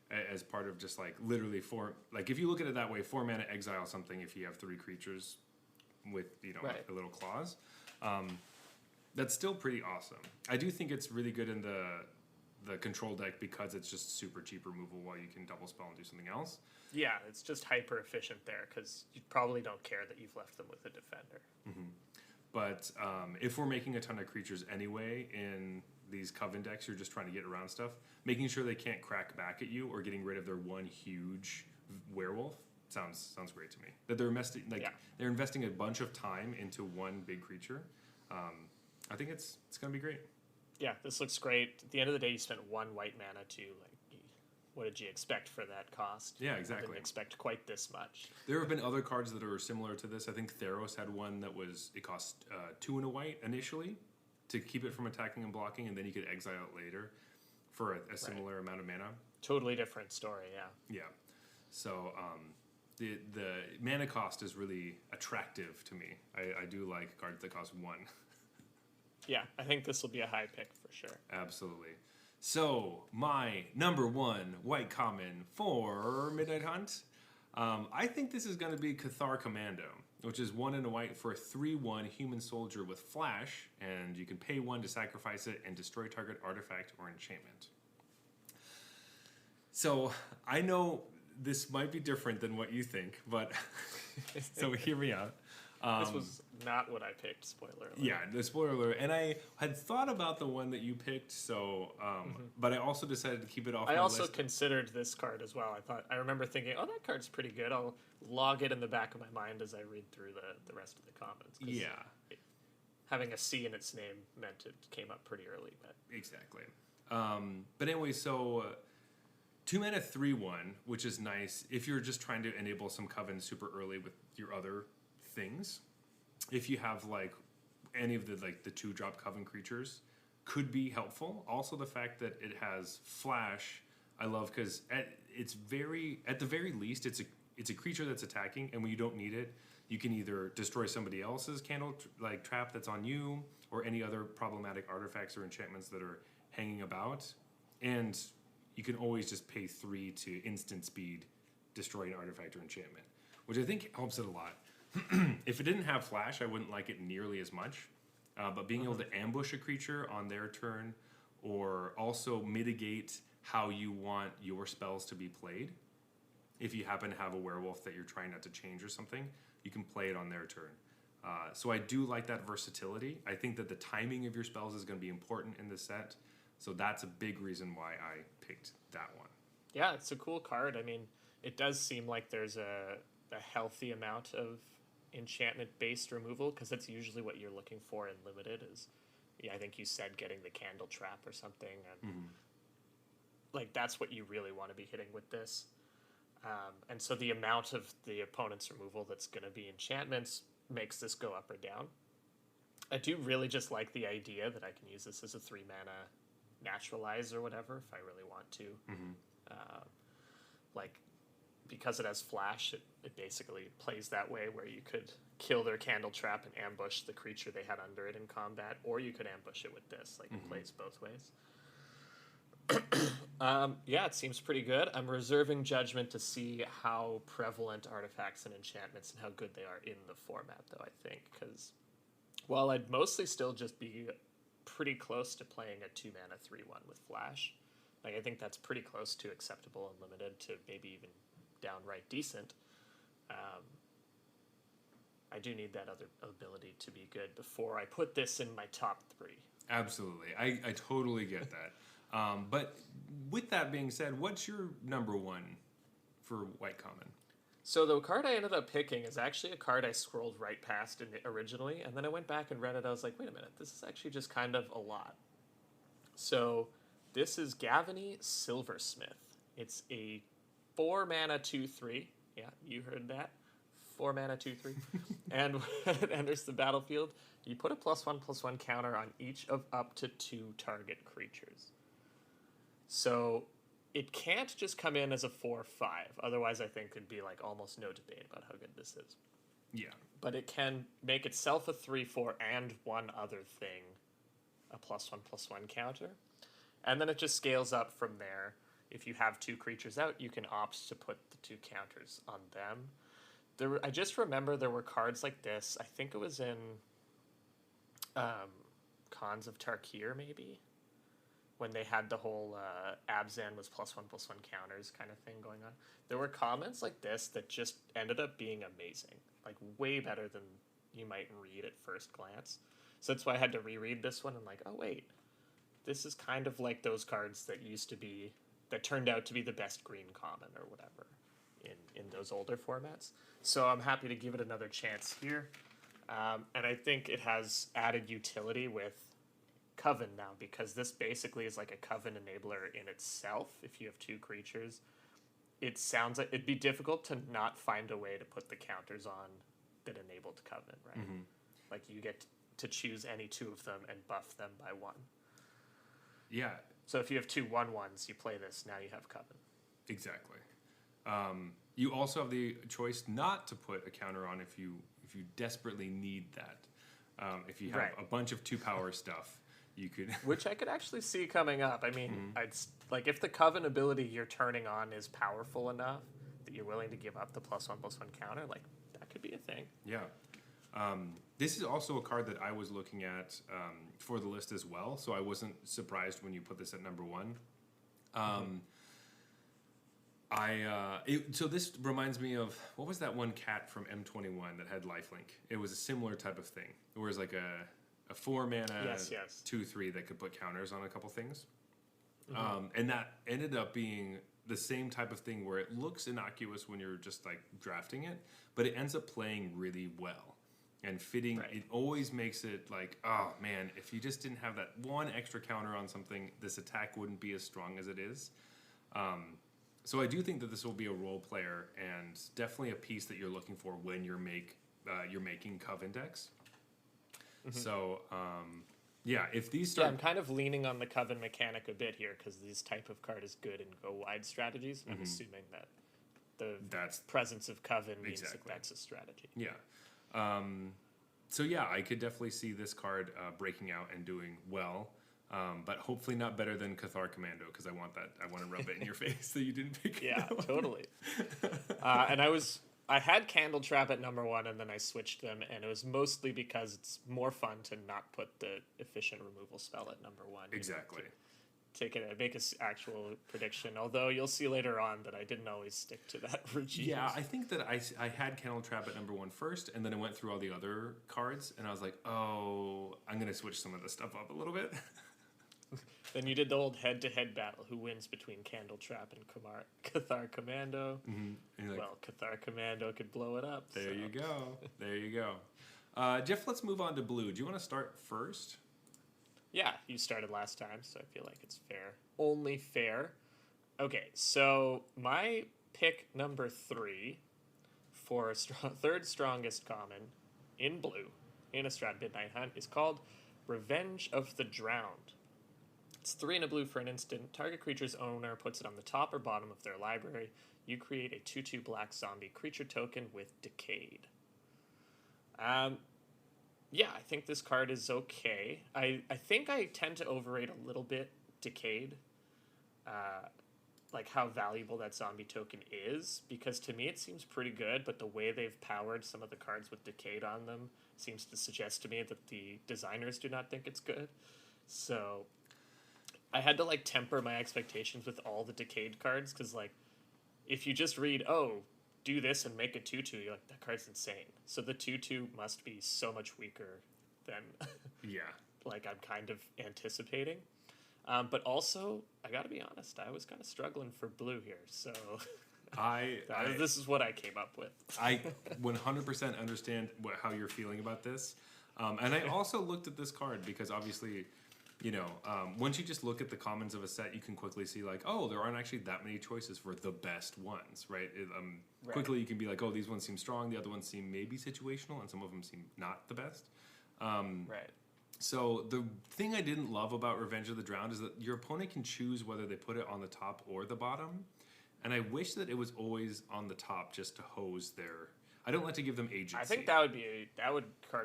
as part of just, like, literally like, if you look at it that way, 4-mana exile something if you have 3 creatures with, Right. a little clause. That's still pretty awesome. I do think it's really good in the control deck because it's just super cheap removal while you can double spell and do something else. Yeah, it's just hyper efficient there because you probably don't care that you've left them with a defender. But if we're making a ton of creatures anyway in these Coven decks, you're just trying to get around stuff, making sure they can't crack back at you or getting rid of their one huge werewolf sounds great to me. That they're they're investing a bunch of time into one big creature. I think it's going to be great. Yeah, this looks great. At the end of the day, you spent 1 white mana to, like, what did you expect for that cost? Yeah, I exactly. didn't expect quite this much. There have been other cards that are similar to this. I think Theros had one that it cost 2 and a white initially to keep it from attacking and blocking, and then you could exile it later for a similar amount of mana. Totally different story, yeah. Yeah. So the mana cost is really attractive to me. I do like cards that cost 1. Yeah, I think this will be a high pick for sure. Absolutely. So, my number 1 white common for Midnight Hunt, I think this is going to be Cathar Commando, which is 1 and a white for a 3/1 human soldier with flash, and you can pay 1 to sacrifice it and destroy target artifact or enchantment. So, I know this might be different than what you think, but so hear me out. This was not what I picked, spoiler alert. Yeah, the spoiler alert. And I had thought about the one that you picked, so but I also decided to keep it off I my also list. considered this card as well. I remember thinking, oh, that card's pretty good. I'll log it in the back of my mind as I read through the rest of the comments. Yeah. Having a C in its name meant it came up pretty early. But Exactly. But anyway, so 2 mana 3/1, which is nice if you're just trying to enable some Coven super early with your other things. If you have like any of the 2-drop Coven creatures, could be helpful. Also, the fact that it has flash, I love because at the very least, it's a creature that's attacking, and when you don't need it, you can either destroy somebody else's trap that's on you, or any other problematic artifacts or enchantments that are hanging about, and you can always just pay 3 to instant speed destroy an artifact or enchantment, which I think helps it a lot. If it didn't have flash, I wouldn't like it nearly as much. But being able to ambush a creature on their turn, or also mitigate how you want your spells to be played. If you happen to have a werewolf that you're trying not to change or something, you can play it on their turn. So I do like that versatility. I think that the timing of your spells is going to be important in this set. So that's a big reason why I picked that one. yeah, it's a cool card. I mean, it does seem like there's a healthy amount of enchantment-based removal, because that's usually what you're looking for in limited is, I think you said getting the Candle Trap or something, and like that's what you really want to be hitting with this. And so the amount of the opponent's removal that's going to be enchantments makes this go up or down. I do really just like the idea that I can use this as a 3-mana naturalize or whatever if I really want to. Because it has flash, it basically plays that way where you could kill their Candle Trap and ambush the creature they had under it in combat, or you could ambush it with this. It plays both ways. Yeah, it seems pretty good. I'm reserving judgment to see how prevalent artifacts and enchantments and how good they are in the format, though, I think. Because while I'd mostly still just be pretty close to playing a 2-mana 3/1 with flash, I think that's pretty close to acceptable and limited to maybe even downright decent. I do need that other ability to be good before I put this in my top 3. Absolutely. I totally get that. But with that being said, what's your number 1 for white common? So the card I ended up picking is actually a card I scrolled right past originally, and then I went back and read it. I was like, wait a minute, this is actually just kind of a lot. So this is Gavany Silversmith. It's a 4 mana 2/3. Yeah, you heard that. 4 mana 2/3. And when it enters the battlefield, you put a +1/+1 counter on each of up to 2 target creatures. So it can't just come in as a 4/5. Otherwise, I think it'd be like almost no debate about how good this is. Yeah. But it can make itself a 3/4 and one other thing, a +1/+1 counter. And then it just scales up from there. If you have 2 creatures out, you can opt to put the 2 counters on them. I just remember there were cards like this. I think it was in Khans of Tarkir, maybe, when they had the whole Abzan was +1/+1 counters kind of thing going on. There were comments like this that just ended up being amazing, like way better than you might read at first glance. So that's why I had to reread this one and like, oh wait, this is kind of like those cards that turned out to be the best green common or whatever in those older formats. So I'm happy to give it another chance here. And I think it has added utility with Coven now, because this basically is like a Coven enabler in itself. If you have 2 creatures, it sounds like it'd be difficult to not find a way to put the counters on that enabled Coven, right? Mm-hmm. Like you get to choose any 2 of them and buff them by 1. Yeah. So if you have 2 1/1s, you play this, now you have Coven. Exactly. You also have the choice not to put a counter on if you desperately need that. If you have a bunch of 2-power stuff, you could... Which I could actually see coming up. I mean, like if the Coven ability you're turning on is powerful enough that you're willing to give up the +1/+1 counter, like that could be a thing. Yeah. This is also a card that I was looking at for the list as well, so I wasn't surprised when you put this at number 1. So this reminds me of, what was that one cat from M21 that had lifelink? It was a similar type of thing. It was like a 4 mana 2/3 that could put counters on a couple things. And that ended up being the same type of thing where it looks innocuous when you're just like drafting it, but it ends up playing really well and fitting. It always makes it like, oh man, if you just didn't have that one extra counter on something, this attack wouldn't be as strong as it is. So I do think that this will be a role player and definitely a piece that you're looking for when you're making Coven decks. So if these start... Yeah, I'm kind of leaning on the Coven mechanic a bit here because this type of card is good in go-wide strategies. I'm assuming that the presence of Coven means that that's a strategy. Yeah. So yeah, I could definitely see this card breaking out and doing well. But hopefully not better than Cathar Commando, because I want to rub it in your face that you didn't pick it. Yeah, totally. And I had Candle Trap at number 1, and then I switched them, and it was mostly because it's more fun to not put the efficient removal spell at number 1. Exactly. Take it and make an actual prediction, although you'll see later on that I didn't always stick to that regime. Yeah, I think that I had Candle Trap at number 1 first, and then I went through all the other cards, and I was like, oh, I'm going to switch some of the stuff up a little bit. Then you did the old head-to-head battle. Who wins between Candle Trap and Cathar Commando? Like, well, Cathar Commando could blow it up. There you go. There you go. Jeff, let's move on to blue. Do you want to start first? Yeah, you started last time, so I feel like it's fair. Only fair. Okay, so my pick number 3 for third strongest common in blue, Innistrad Midnight Hunt, is called Revenge of the Drowned. It's 3 and a blue for an instant. Target creature's owner puts it on the top or bottom of their library. You create a 2/2 black zombie creature token with Decayed. Yeah, I think this card is okay. I think I tend to overrate a little bit Decayed. Like how valuable that zombie token is, because to me it seems pretty good, but the way they've powered some of the cards with Decayed on them seems to suggest to me that the designers do not think it's good. So I had to like temper my expectations with all the Decayed cards, because like if you just read, oh, do this and make a 2/2, you're like, that card's insane. So the 2/2 must be so much weaker than like I'm kind of anticipating. But also, I gotta be honest, I was kind of struggling for blue here. So This is what I came up with. I 100% understand how you're feeling about this. And I also looked at this card because obviously, once you just look at the commons of a set, you can quickly see like, oh, there aren't actually that many choices for the best ones, right? Right. Quickly you can be like, oh, these ones seem strong, the other ones seem maybe situational, and some of them seem not the best. Right. So the thing I didn't love about Revenge of the Drowned is that your opponent can choose whether they put it on the top or the bottom. And I wish that it was always on the top just to hose their... I don't like to give them agency. I think card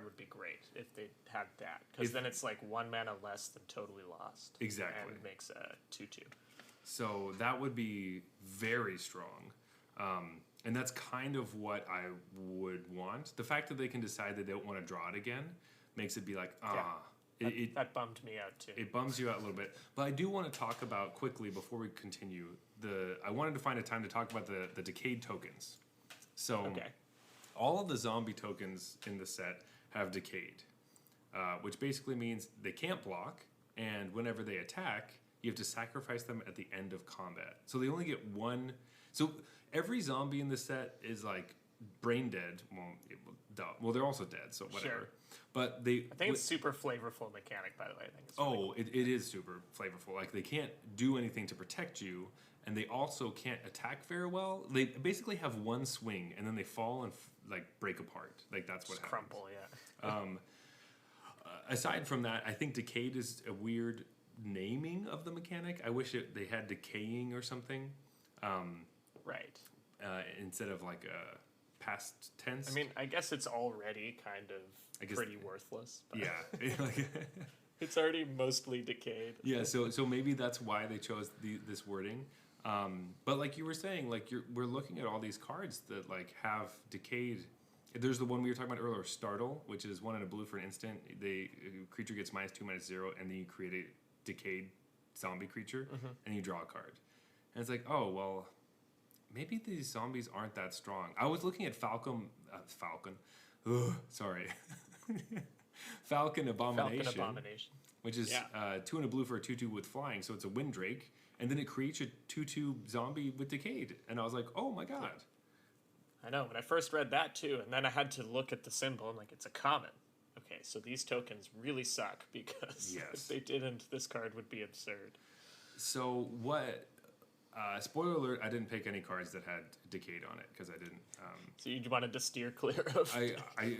would be great if they had that, because then it's like 1 mana less than Totally Lost. Exactly. And makes a 2/2. So that would be very strong. And that's kind of what I would want. The fact that they can decide that they don't want to draw it again makes it be like, That bummed me out too. It bums you out a little bit. But I do want to talk about, quickly, before we continue, I wanted to find a time to talk about the decayed tokens. So all of the zombie tokens in the set have decayed, which basically means they can't block, and whenever they attack, you have to sacrifice them at the end of combat. So they only get one. So every zombie in the set is like brain dead. Well, they're also dead, so whatever. Sure. But I think it's super flavorful mechanic, by the way. I think it's really cool. It is super flavorful. Like, they can't do anything to protect you, and they also can't attack very well. They basically have one swing, and then they fall and break apart. Like, that's what happens. Crumple, yeah. Aside from that, I think decayed is a weird naming of the mechanic. I wish they had decaying or something. Right. Instead of like a past tense. I mean, I guess it's already kind of pretty worthless. But yeah. it's already mostly decayed. Yeah, so maybe that's why they chose this wording. But like you were saying, we're looking at all these cards that have decayed. There's the one we were talking about earlier, Startle, which is 1 and a blue for an instant. The creature gets -2/-0, and then you create a decayed zombie creature, and you draw a card. And it's like, oh well, maybe these zombies aren't that strong. I was looking at Falcon Abomination. Which is 2 and a blue for a 2/2 with flying, so it's a Windrake, and then it creates a 2/2 zombie with decayed, and I was like, oh my god. I know, when I first read that too, and then I had to look at the symbol, and it's a common. Okay, so these tokens really suck, because if they didn't, this card would be absurd. So what... spoiler alert, I didn't pick any cards that had decayed on it, because I didn't... So you wanted to steer clear of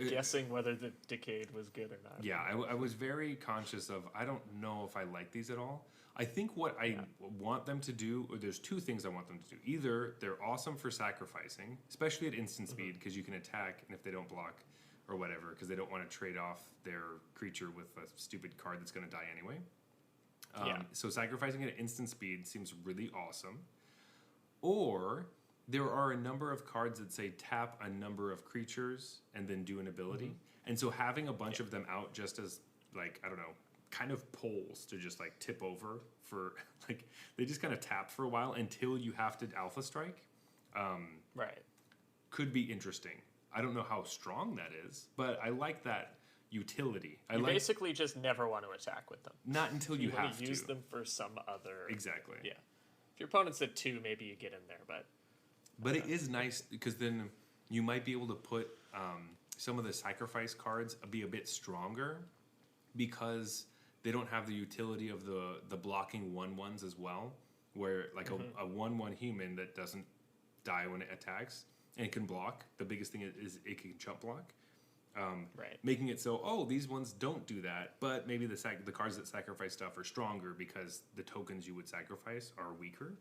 guessing whether the decayed was good or not. Yeah, I was very conscious of, I don't know if I like these at all. I think what I want them to do, or there's two things I want them to do. Either they're awesome for sacrificing, especially at instant speed, because you can attack, and if they don't block or whatever, because they don't want to trade off their creature with a stupid card that's going to die anyway. So sacrificing at instant speed seems really awesome. Or there are a number of cards that say tap a number of creatures and then do an ability. And so having a bunch of them out just as, I don't know, kind of poles to just tip over for, they just kind of tap for a while until you have to alpha strike. Right. Could be interesting. I don't know how strong that is, but I like that utility. You basically just never want to attack with them. Not until you have to. Use them for some other... Exactly. Yeah. If your opponent's at 2, maybe you get in there, but... But it is nice, because then you might be able to put some of the sacrifice cards be a bit stronger, because they don't have the utility of the blocking 1/1s as well, where a 1/1 human that doesn't die when it attacks, and it can block. The biggest thing is it can chump block. Making it so, these ones don't do that, but maybe the cards that sacrifice stuff are stronger because the tokens you would sacrifice are weaker,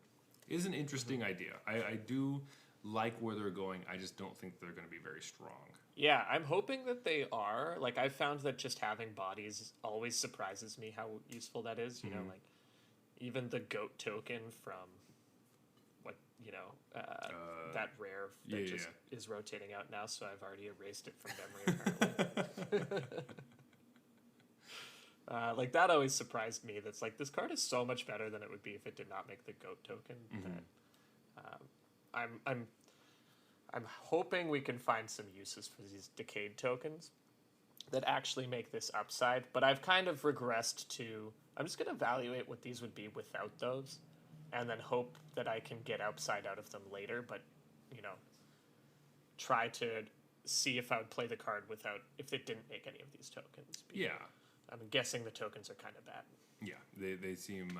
is an interesting idea. I do like where they're going. I just don't think they're going to be very strong. Yeah, I'm hoping that they are. I've found that just having bodies always surprises me how useful that is. You know, even the goat token from that rare that is rotating out now, so I've already erased it from memory, apparently. That always surprised me. That's this card is so much better than it would be if it did not make the goat token. That I'm hoping we can find some uses for these decayed tokens that actually make this upside, but I've kind of regressed to... I'm just going to evaluate what these would be without those. and then hope that I can get upside out of them later, but, you know, try to see if I would play the card without, if it didn't make any of these tokens. Yeah. I'm guessing the tokens are kind of bad. Yeah, they seem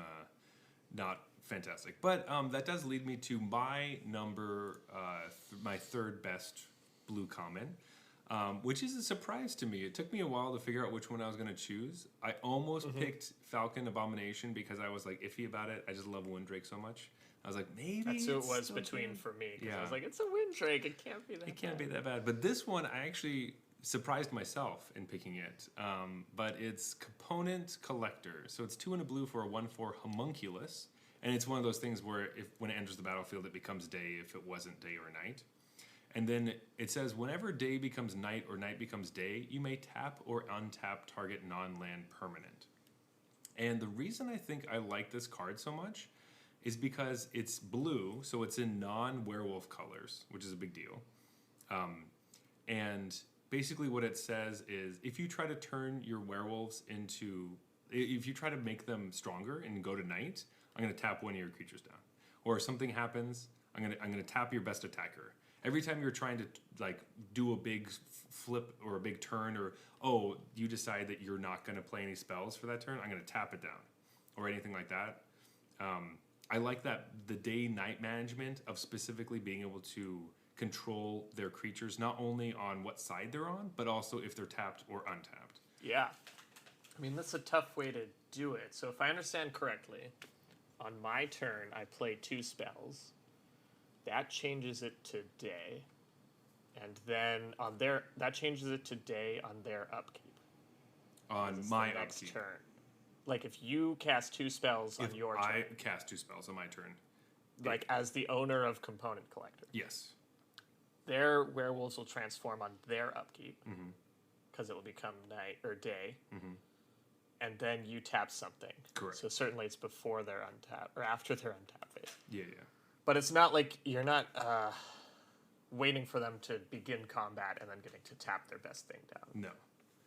not fantastic. But that does lead me to my my third best blue common, which is a surprise to me. It took me a while to figure out which one I was going to choose. I almost picked Falcon Abomination because I was like iffy about it. I just love Windrake so much. I was like, maybe That's who it it's was so between good. for me. Because Yeah. I was like, it's a Windrake. It can't be that It can't bad. be that bad. But this one, I actually surprised myself in picking it. But it's Component Collector. So it's 2 and a blue for a 1/4 Homunculus. And it's one of those things where when it enters the battlefield, it becomes day if it wasn't day or night. And then it says, whenever day becomes night or night becomes day, you may tap or untap target non-land permanent. And the reason I think I like this card so much is because it's blue, so it's in non-werewolf colors, which is a big deal. And basically what it says is, if you try to turn your werewolves if you try to make them stronger and go to night, I'm going to tap one of your creatures down. Or if something happens, I'm going to tap your best attacker. Every time you're trying to do a big flip or a big turn, or you decide that you're not going to play any spells for that turn, I'm going to tap it down, or anything like that. I like that the day-night management of specifically being able to control their creatures, not only on what side they're on, but also if they're tapped or untapped. Yeah. I mean, that's a tough way to do it. So if I understand correctly, on my turn, I play 2 spells. That changes it to day. And then that changes it to day on their upkeep. On It's my the next upkeep. turn. Like if you cast 2 spells on If your turn, I cast 2 spells on my turn. like as the owner of Component Collector, Yes. their werewolves will transform on their upkeep because it will become night or day. And then you tap something. Correct. So certainly it's before they're untapped or after their untap phase. Yeah. But it's not like you're not waiting for them to begin combat and then getting to tap their best thing down. No.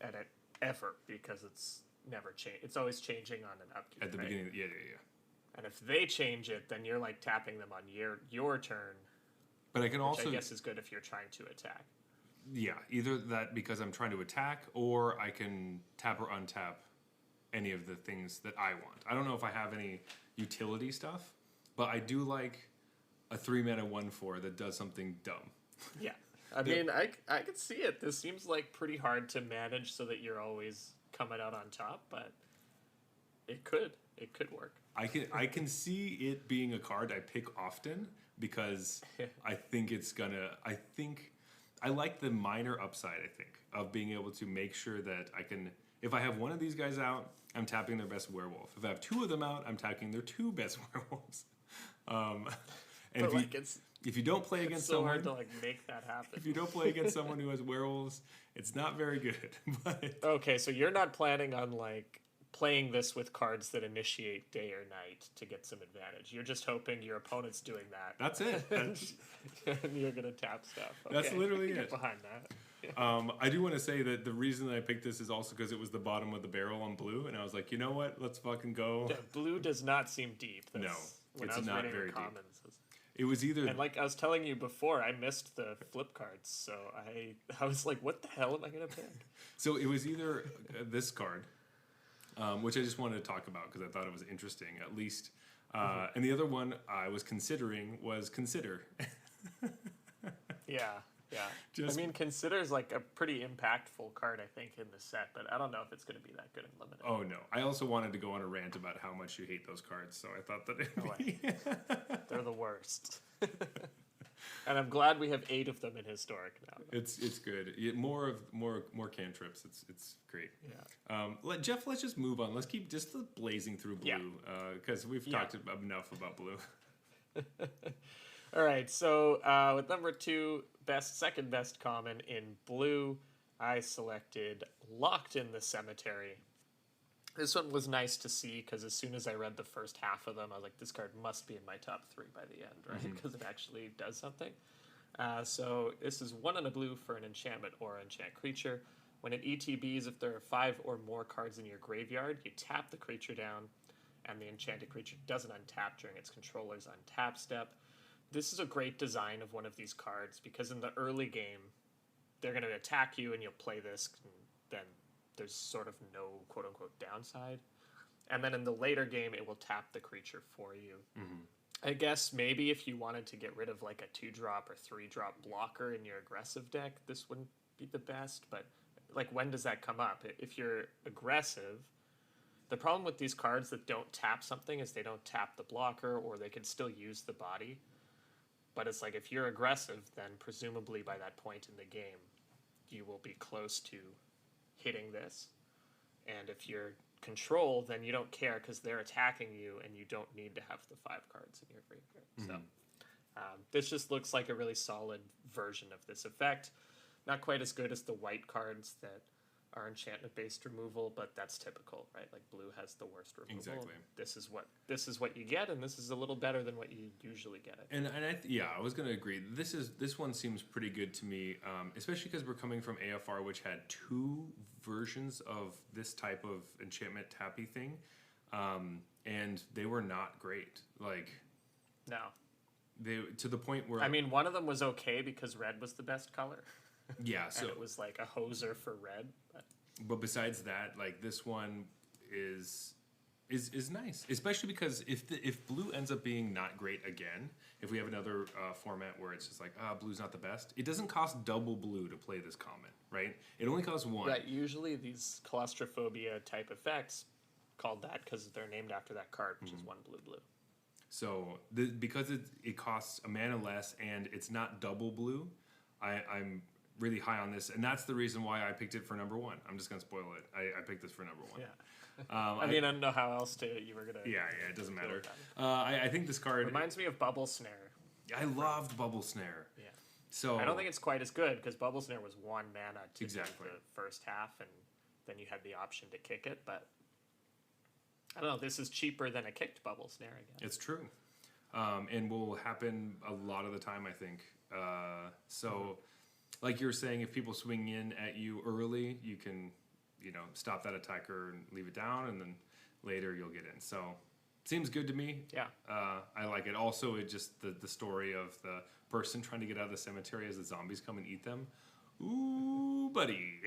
At it ever, because it's never changed. It's always changing on an upkeep. At the right? beginning. Yeah. And if they change it, then you're like tapping them on your turn. But I can Which also, I guess is good if you're trying to attack. yeah, either that because I'm trying to attack, or I can tap or untap any of the things that I want. I don't know if I have any utility stuff, but I do like a 3-mana 1/4 that does something dumb. Yeah. I mean, I could see it. This seems like pretty hard to manage so that you're always coming out on top, but it could work. I can see it being a card I pick often because I think I like the minor upside, I think, of being able to make sure that I can, if I have one of these guys out, I'm tapping their best werewolf. If I have 2 of them out, I'm tapping their 2 best werewolves. And if you don't play against It's so someone, hard to like make that happen. if you don't play against someone who has werewolves, it's not very good. But Okay, so you're not planning on like playing this with cards that initiate day or night to get some advantage. You're just hoping your opponent's doing that. that's it. And you're gonna tap stuff. That's Okay, literally I can it. get behind that. I do want to say that the reason that I picked this is also because it was the bottom of the barrel on blue, and I was like, you know what? Let's fucking go. Yeah, blue does not seem deep. That's, No, when it's I was not reading very the deep. comments, It was either and like I was telling you before, I missed the flip cards, so I was like, what the hell am I gonna pick? so it was either this card, which I just wanted to talk about because I thought it was interesting, at least. And the other one I was considering was Consider. Yeah. I Just- mean, Consider's like a pretty impactful card, I think, in the set, but I don't know if it's going to be that good in Limited. Oh no! I also wanted to go on a rant about how much you hate those cards, so I thought that it'd be. They're the worst. And I'm glad we have 8 of them in Historic now. It's good. More cantrips. It's great. Yeah. Jeff, let's just move on. Let's keep just blazing through blue Yeah. Because we've talked enough about blue. All right, so with number 2, second best common in blue, I selected Locked in the Cemetery. This one was nice to see because as soon as I read the first half of them, I was like, this card must be in my top 3 by the end, right? Because it actually does something. So this is 1 and a blue for an enchantment or enchant creature. When it ETBs, if there are 5 or more cards in your graveyard, you tap the creature down, and the enchanted creature doesn't untap during its controller's untap step. This is a great design of one of these cards because in the early game, they're going to attack you and you'll play this, and then there's sort of no quote-unquote downside. And then in the later game, it will tap the creature for you. Mm-hmm. I guess maybe if you wanted to get rid of like a 2-drop or 3-drop blocker in your aggressive deck, this wouldn't be the best. But like, when does that come up? If you're aggressive, the problem with these cards that don't tap something is they don't tap the blocker, or they can still use the body. But it's like, if you're aggressive, then presumably by that point in the game, you will be close to hitting this. And if you're control, then you don't care because they're attacking you and you don't need to have the 5 cards in your graveyard. So this just looks like a really solid version of this effect. Not quite as good as the white cards that are enchantment-based removal, but that's typical, right? Like blue has the worst removal. Exactly. This is what you get, and this is a little better than what you usually get. I was going to agree. This one seems pretty good to me, especially because we're coming from AFR, which had 2 versions of this type of enchantment tappy thing, and they were not great. Like, no, they to the point where, I mean, one of them was okay because red was the best color. Yeah, so and it was like a hoser for red. But besides that, like, this one is nice, especially because if blue ends up being not great again, if we have another format where it's just like, blue's not the best, it doesn't cost double blue to play this common, right? It only costs 1. Right. Usually these claustrophobia type effects called that because they're named after that card, which is 1 blue. So because it costs a mana less and it's not double blue, I'm really high on this, and that's the reason why I picked it for number 1. I'm just gonna spoil it. I picked this for number 1. Yeah. I mean, I don't know how else you were gonna. Yeah, it doesn't matter. I think this card reminds me of Bubble Snare. I loved Bubble Snare. Yeah. So I don't think it's quite as good because Bubble Snare was 1 mana to exactly do the first half, and then you had the option to kick it. But I don't know. This is cheaper than a kicked Bubble Snare, I guess. It's true, and will happen a lot of the time, I think. Like you were saying, if people swing in at you early, you can, stop that attacker and leave it down, and then later you'll get in. So, seems good to me. Yeah. I like it. Also, it just the story of the person trying to get out of the cemetery as the zombies come and eat them. Ooh, buddy.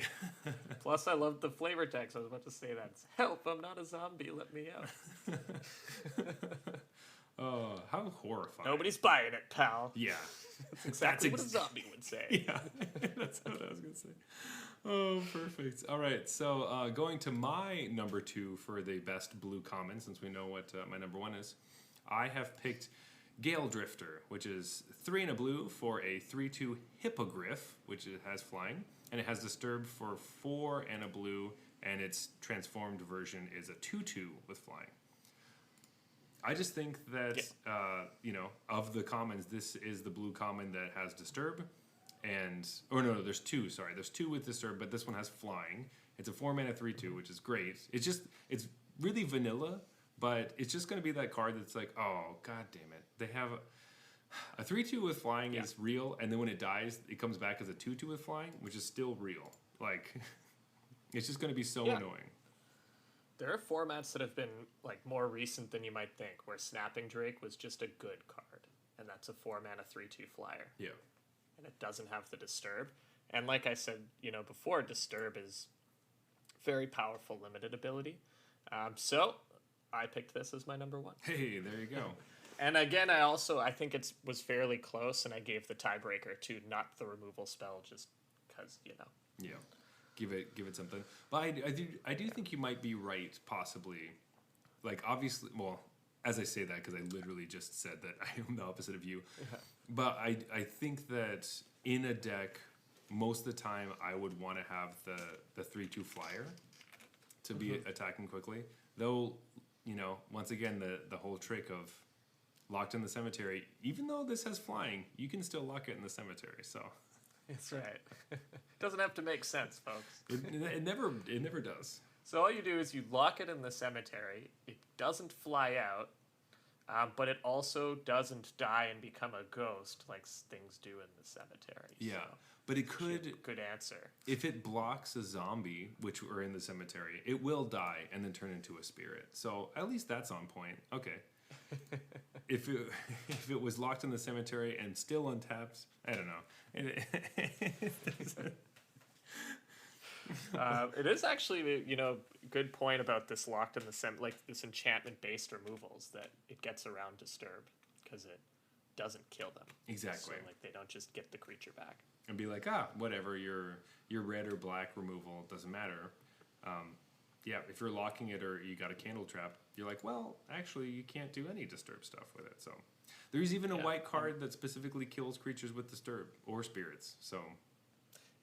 Plus, I love the flavor text. I was about to say that. Help! I'm not a zombie. Let me out. Oh, how horrifying. Nobody's buying it, pal. Yeah. That's exactly what a zombie would say. Yeah, that's what I was going to say. Oh, perfect. All right, so going to my number 2 for the best blue common, since we know what my number 1 is, I have picked Gale Drifter, which is 3 and a blue for a 3/2 Hippogriff, which it has flying, and it has Disturbed for 4 and a blue, and its transformed version is a 2/2 with flying. I just think that, of the commons, this is the blue common that has Disturb. No, there's 2, sorry. There's 2 with Disturb, but this one has Flying. It's a 4-mana 3/2, which is great. It's really vanilla, but it's just going to be that card that's like, oh, god damn it. They have a 3/2 with Flying is real, and then when it dies, it comes back as a 2/2 with Flying, which is still real. Like, it's just going to be so annoying. There are formats that have been like more recent than you might think, where Snapping Drake was just a good card, and that's a 4-mana 3/2 flyer. Yeah. And it doesn't have the Disturb. And like I said, before, Disturb is very powerful limited ability. So I picked this as my number 1. Hey, there you go. And again, I think it was fairly close, and I gave the tiebreaker to not the removal spell, just because Yeah. Give it something. But I do think you might be right, possibly. Like, obviously, well, as I say that, because I literally just said that I am the opposite of you. Yeah. But I think that in a deck, most of the time, I would want to have the 3/2 flyer to be attacking quickly. Though, once again, the whole trick of locked in the cemetery, even though this has flying, you can still lock it in the cemetery, so... That's right. Doesn't have to make sense, folks. It never does. So all you do is you lock it in the cemetery. It doesn't fly out. But it also doesn't die and become a ghost like things do in the cemetery. Yeah, So, but it could. good answer. If it blocks a zombie, which are in the cemetery, it will die and then turn into a spirit. So at least that's on point. Okay. if it was locked in the cemetery and still untapped, I don't know. It is actually, good point about this locked in the like this enchantment based removals, that it gets around disturb because it doesn't kill them. Exactly. So like they don't just get the creature back. And be like, whatever, your red or black removal doesn't matter. Yeah, if you're locking it or you got a candle trap, you're like, well, actually, you can't do any disturb stuff with it. So there's even a white card that specifically kills creatures with disturb or spirits. So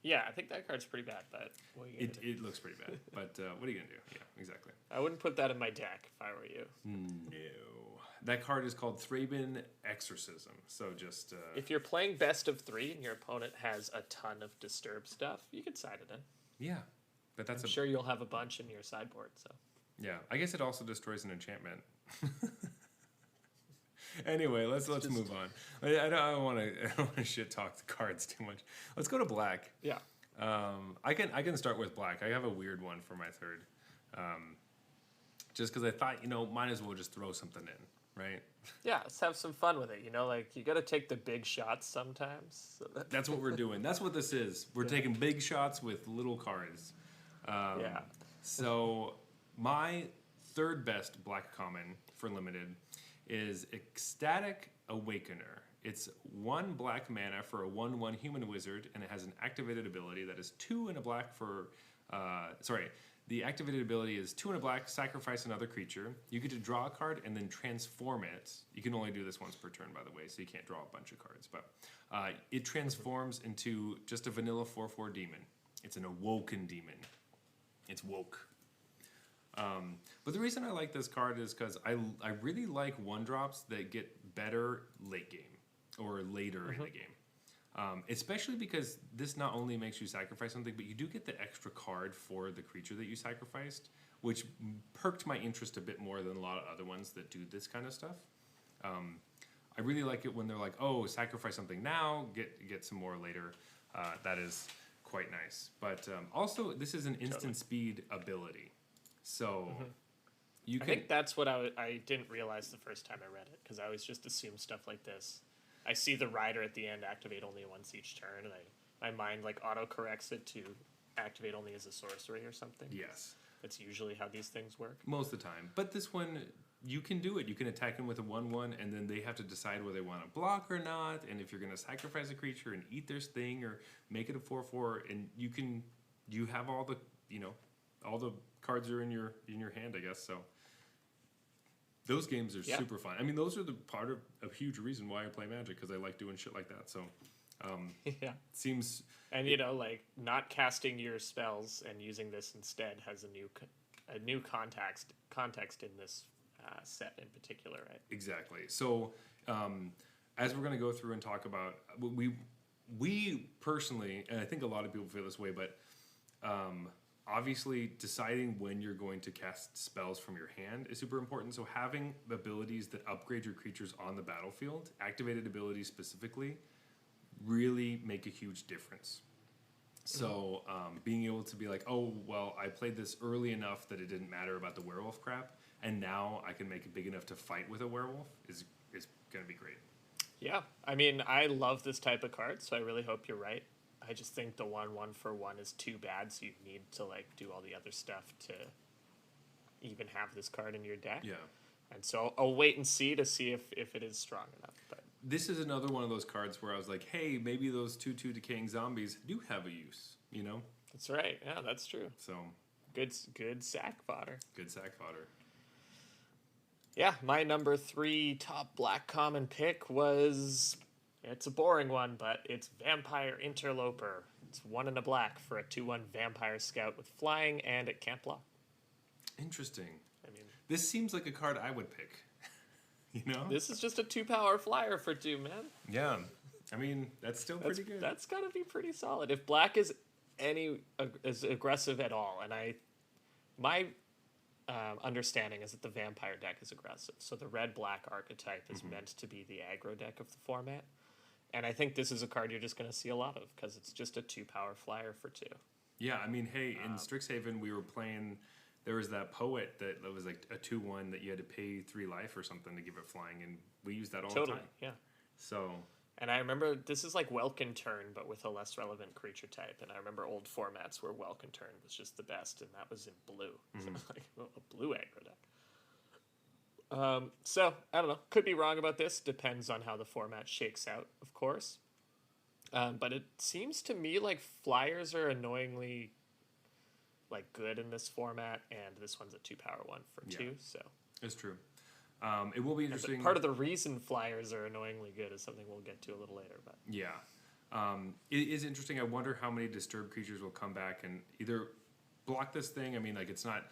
yeah, I think that card's pretty bad, but it looks pretty bad. But what are you gonna do? Yeah, exactly. I wouldn't put that in my deck if I were you. No, that card is called Thraben Exorcism. So just if you're playing best of 3 and your opponent has a ton of disturb stuff, you could side it in. Yeah, but I'm sure you'll have a bunch in your sideboard. So yeah, I guess it also destroys an enchantment. Anyway, let's move on. I don't want to shit talk the cards too much. Let's go to black. Yeah. I can start with black. I have a weird one for my third. Just because I thought, might as well just throw something in, right? Yeah, let's have some fun with it. Like you got to take the big shots sometimes. So that's what we're doing. That's what this is. We're taking big shots with little cards. Yeah. So my third best black common for limited is Ecstatic Awakener. It's 1 black mana for a 1/1 human wizard, and it has an activated ability that is 2 and a black for. The activated ability is 2 and a black, sacrifice another creature. You get to draw a card and then transform it. You can only do this once per turn, by the way, so you can't draw a bunch of cards. But it transforms into just a vanilla 4/4 demon. It's an awoken demon. It's woke. But the reason I like this card is because I really like 1-drops that get better late game or later in the game. Especially because this not only makes you sacrifice something, but you do get the extra card for the creature that you sacrificed, which perked my interest a bit more than a lot of other ones that do this kind of stuff. I really like it when they're like, oh, sacrifice something now, get some more later. That is quite nice. But also, this is an instant speed ability. So you can. I think that's what I didn't realize the first time I read it, because I always just assumed stuff like this. I see the rider at the end activate only once each turn, and my mind like autocorrects it to activate only as a sorcery or something. Yes. That's usually how these things work. Most of the time. But this one, you can do it. You can attack them with a 1/1, and then they have to decide whether they want to block or not, and if you're going to sacrifice a creature and eat their thing or make it a 4/4, and you have all the, all the cards are in your hand, I guess. So those games are super fun. I mean, those are the part of a huge reason why I play Magic, because I like doing shit like that. So yeah, seems. And like not casting your spells and using this instead has a new context in this set in particular, right? Exactly. So as we're going to go through and talk about, we personally, and I think a lot of people feel this way, but obviously deciding when you're going to cast spells from your hand is super important. So having abilities that upgrade your creatures on the battlefield, activated abilities specifically, really make a huge difference. So being able to be like, oh, well, I played this early enough that it didn't matter about the werewolf crap, and now I can make it big enough to fight with a werewolf is going to be great. Yeah, I mean, I love this type of card, so I really hope you're right. I just think the 1/1 is too bad, so you need to do all the other stuff to even have this card in your deck. Yeah. And so I'll wait and see to see if it is strong enough. But this is another one of those cards where I was like, hey, maybe those 2/2 decaying zombies do have a use, That's right. Yeah, that's true. So good sack fodder. Good sack fodder. Yeah, my number 3 top black common pick was, it's a boring one, but it's Vampire Interloper. It's 1 and a black for a 2/1 vampire scout with flying, and it can't block. Interesting. I mean, this seems like a card I would pick. This is just a 2-power flyer for 2, man. Yeah. I mean, that's still pretty good. That's got to be pretty solid. If black is aggressive at all, and my understanding is that the vampire deck is aggressive. So the red-black archetype is meant to be the aggro deck of the format. And I think this is a card you're just going to see a lot of because it's just a 2-power flyer for 2. Yeah, I mean, hey, in Strixhaven, we were playing. There was that poet that was like a 2/1 that you had to pay 3 life or something to give it flying, and we used that all the time. Yeah. So. And I remember this is like Welkin Turn, but with a less relevant creature type. And I remember old formats where Welkin Turn was just the best, and that was in blue. So like a blue aggro deck. So I don't know. Could be wrong about this. Depends on how the format shakes out, of course. But it seems to me like flyers are annoyingly like good in this format, and this one's a 2-power one for 2. So it's true. It will be interesting. Part of the reason flyers are annoyingly good is something we'll get to a little later. But yeah, it is interesting. I wonder how many disturbed creatures will come back and either block this thing. I mean, like it's not.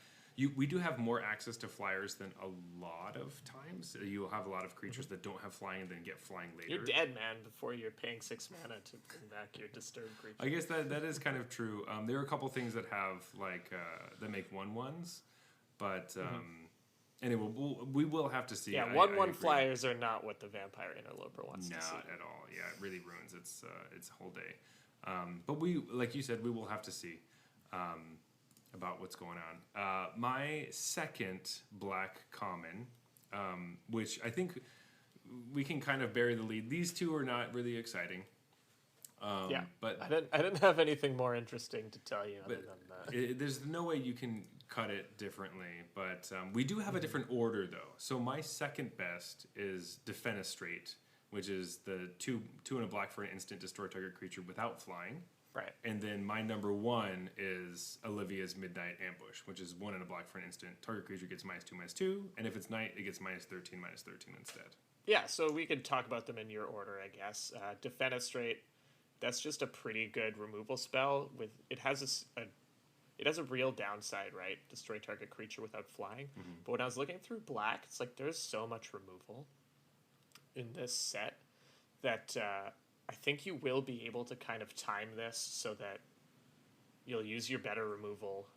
We do have more access to flyers than a lot of times. You'll have a lot of creatures that don't have flying and then get flying later. You're dead, man, before you're paying 6 mana to bring back your disturbed creature. I guess that is kind of true. There are a couple things that have like that make 1/1s, but anyway, we will have to see. Yeah, 1/1 flyers are not what the Vampire Interloper wants to see. Not at all. Yeah, it really ruins its whole day. But we, like you said, we will have to see. About what's going on. My second black common, which I think we can kind of bury the lead. These two are not really exciting. Yeah, but I didn't have anything more interesting to tell you other than that. There's no way you can cut it differently. But we do have a different order though. So my second best is Defenestrate, which is the 2 and a black for an instant destroy target creature without flying. Right. And then my number 1 is Olivia's Midnight Ambush, which is 1 and a black for an instant. Target creature gets -2/-2, and if it's night, it gets -13/-13 instead. Yeah, so we could talk about them in your order, I guess. Defenestrate, that's just a pretty good removal spell. With it has a real downside, right? Destroy target creature without flying. But when I was looking through black, it's like there's so much removal in this set that I think you will be able to kind of time this so that you'll use your better removal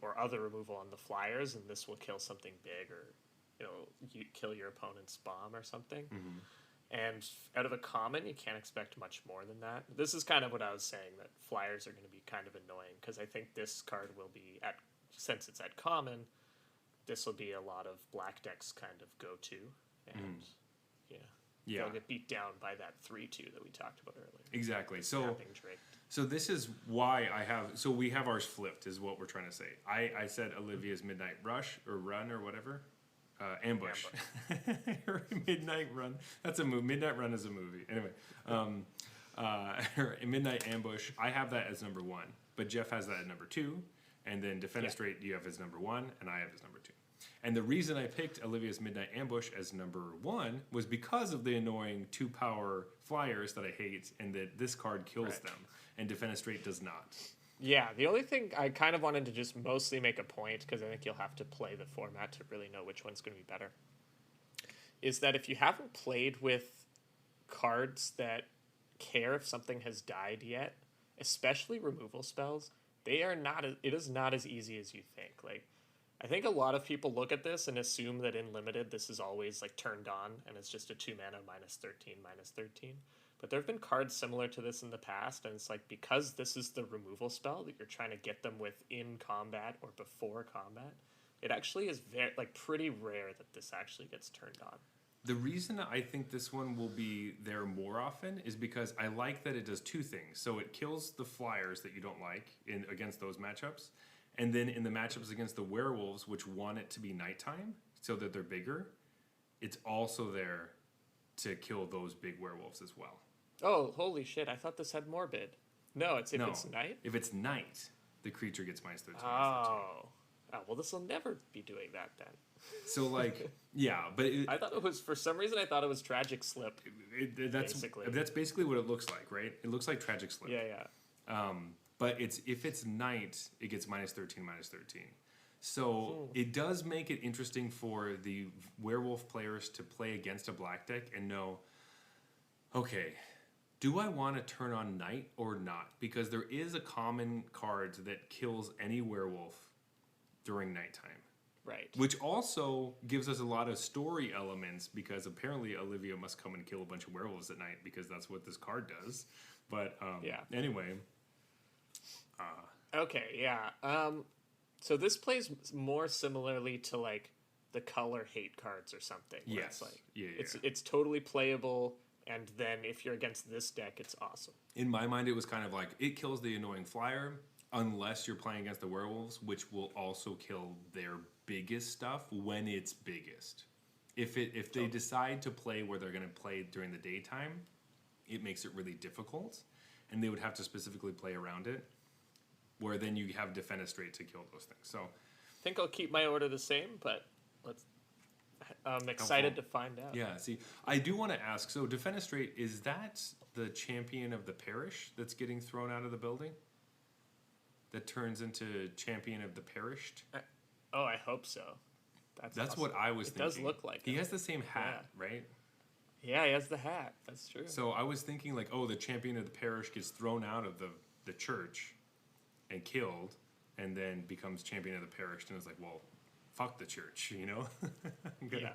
or other removal on the flyers, and this will kill something big, or you kill your opponent's bomb or something. And out of a common, you can't expect much more than that. This is kind of what I was saying, that flyers are going to be kind of annoying, because I think this card will be, since it's at common, this will be a lot of black decks kind of go-to. And they'll get beat down by that 3/2 that we talked about earlier. Exactly. So this is why we have ours flipped, is what we're trying to say. I said Olivia's Midnight Rush or Run or whatever. Ambush. Midnight Run. That's a movie. Midnight Run is a movie. Anyway, Midnight Ambush. I have that as number 1, but Jeff has that at number 2, and then Defenestrate you have as number 1, and I have as number 2. And the reason I picked Olivia's Midnight Ambush as number 1 was because of the annoying 2-power flyers that I hate, and that this card kills them, and Defenestrate does not. Yeah, the only thing I kind of wanted to just mostly make a point, because I think you'll have to play the format to really know which one's going to be better, is that if you haven't played with cards that care if something has died yet, especially removal spells, it is not as easy as you think. Like, I think a lot of people look at this and assume that in Limited this is always like turned on and it's just a 2 mana -13/-13. But there have been cards similar to this in the past, and it's like, because this is the removal spell that you're trying to get them with in combat or before combat, it actually is pretty rare that this actually gets turned on. The reason I think this one will be there more often is because I like that it does 2 things. So it kills the flyers that you don't like against those matchups. And then in the matchups against the werewolves, which want it to be nighttime so that they're bigger, it's also there to kill those big werewolves as well. Oh, holy shit. I thought this had Morbid. No, it's night? If it's night, the creature gets -13. Oh, well, this will never be doing that then. So, like, yeah, but... I thought it was, for some reason, I thought it was Tragic Slip. That's basically what it looks like, right? It looks like Tragic Slip. Yeah. But if it's night, it gets -13/-13. So it does make it interesting for the werewolf players to play against a black deck and know, okay, do I want to turn on night or not? Because there is a common card that kills any werewolf during nighttime. Right. Which also gives us a lot of story elements because apparently Olivia must come and kill a bunch of werewolves at night because that's what this card does. But anyway. Okay, yeah. So this plays more similarly to like the color hate cards or something. Where Yes. It's like, Yeah. It's totally playable, and then if you're against this deck, it's awesome. In my mind, it was kind of like it kills the annoying flyer unless you're playing against the werewolves, which will also kill their biggest stuff when it's biggest. If they decide to play where they're going to play during the daytime, it makes it really difficult, and they would have to specifically play around it, where then you have defenestrate to kill those things. So I think I'll keep my order the same, but I'm excited to find out. yeah, see, I do want to ask, so defenestrate, is that the champion of the parish that's getting thrown out of the building? That turns into champion of the perished? I hope so. That's awesome. what I was thinking. It does look like he him. has the same hat, right? Yeah, he has the hat. That's true. So I was thinking like, oh, the champion of the parish gets thrown out of the church and killed, and then becomes champion of the parish, and it's like, well, fuck the church, you know? Yeah.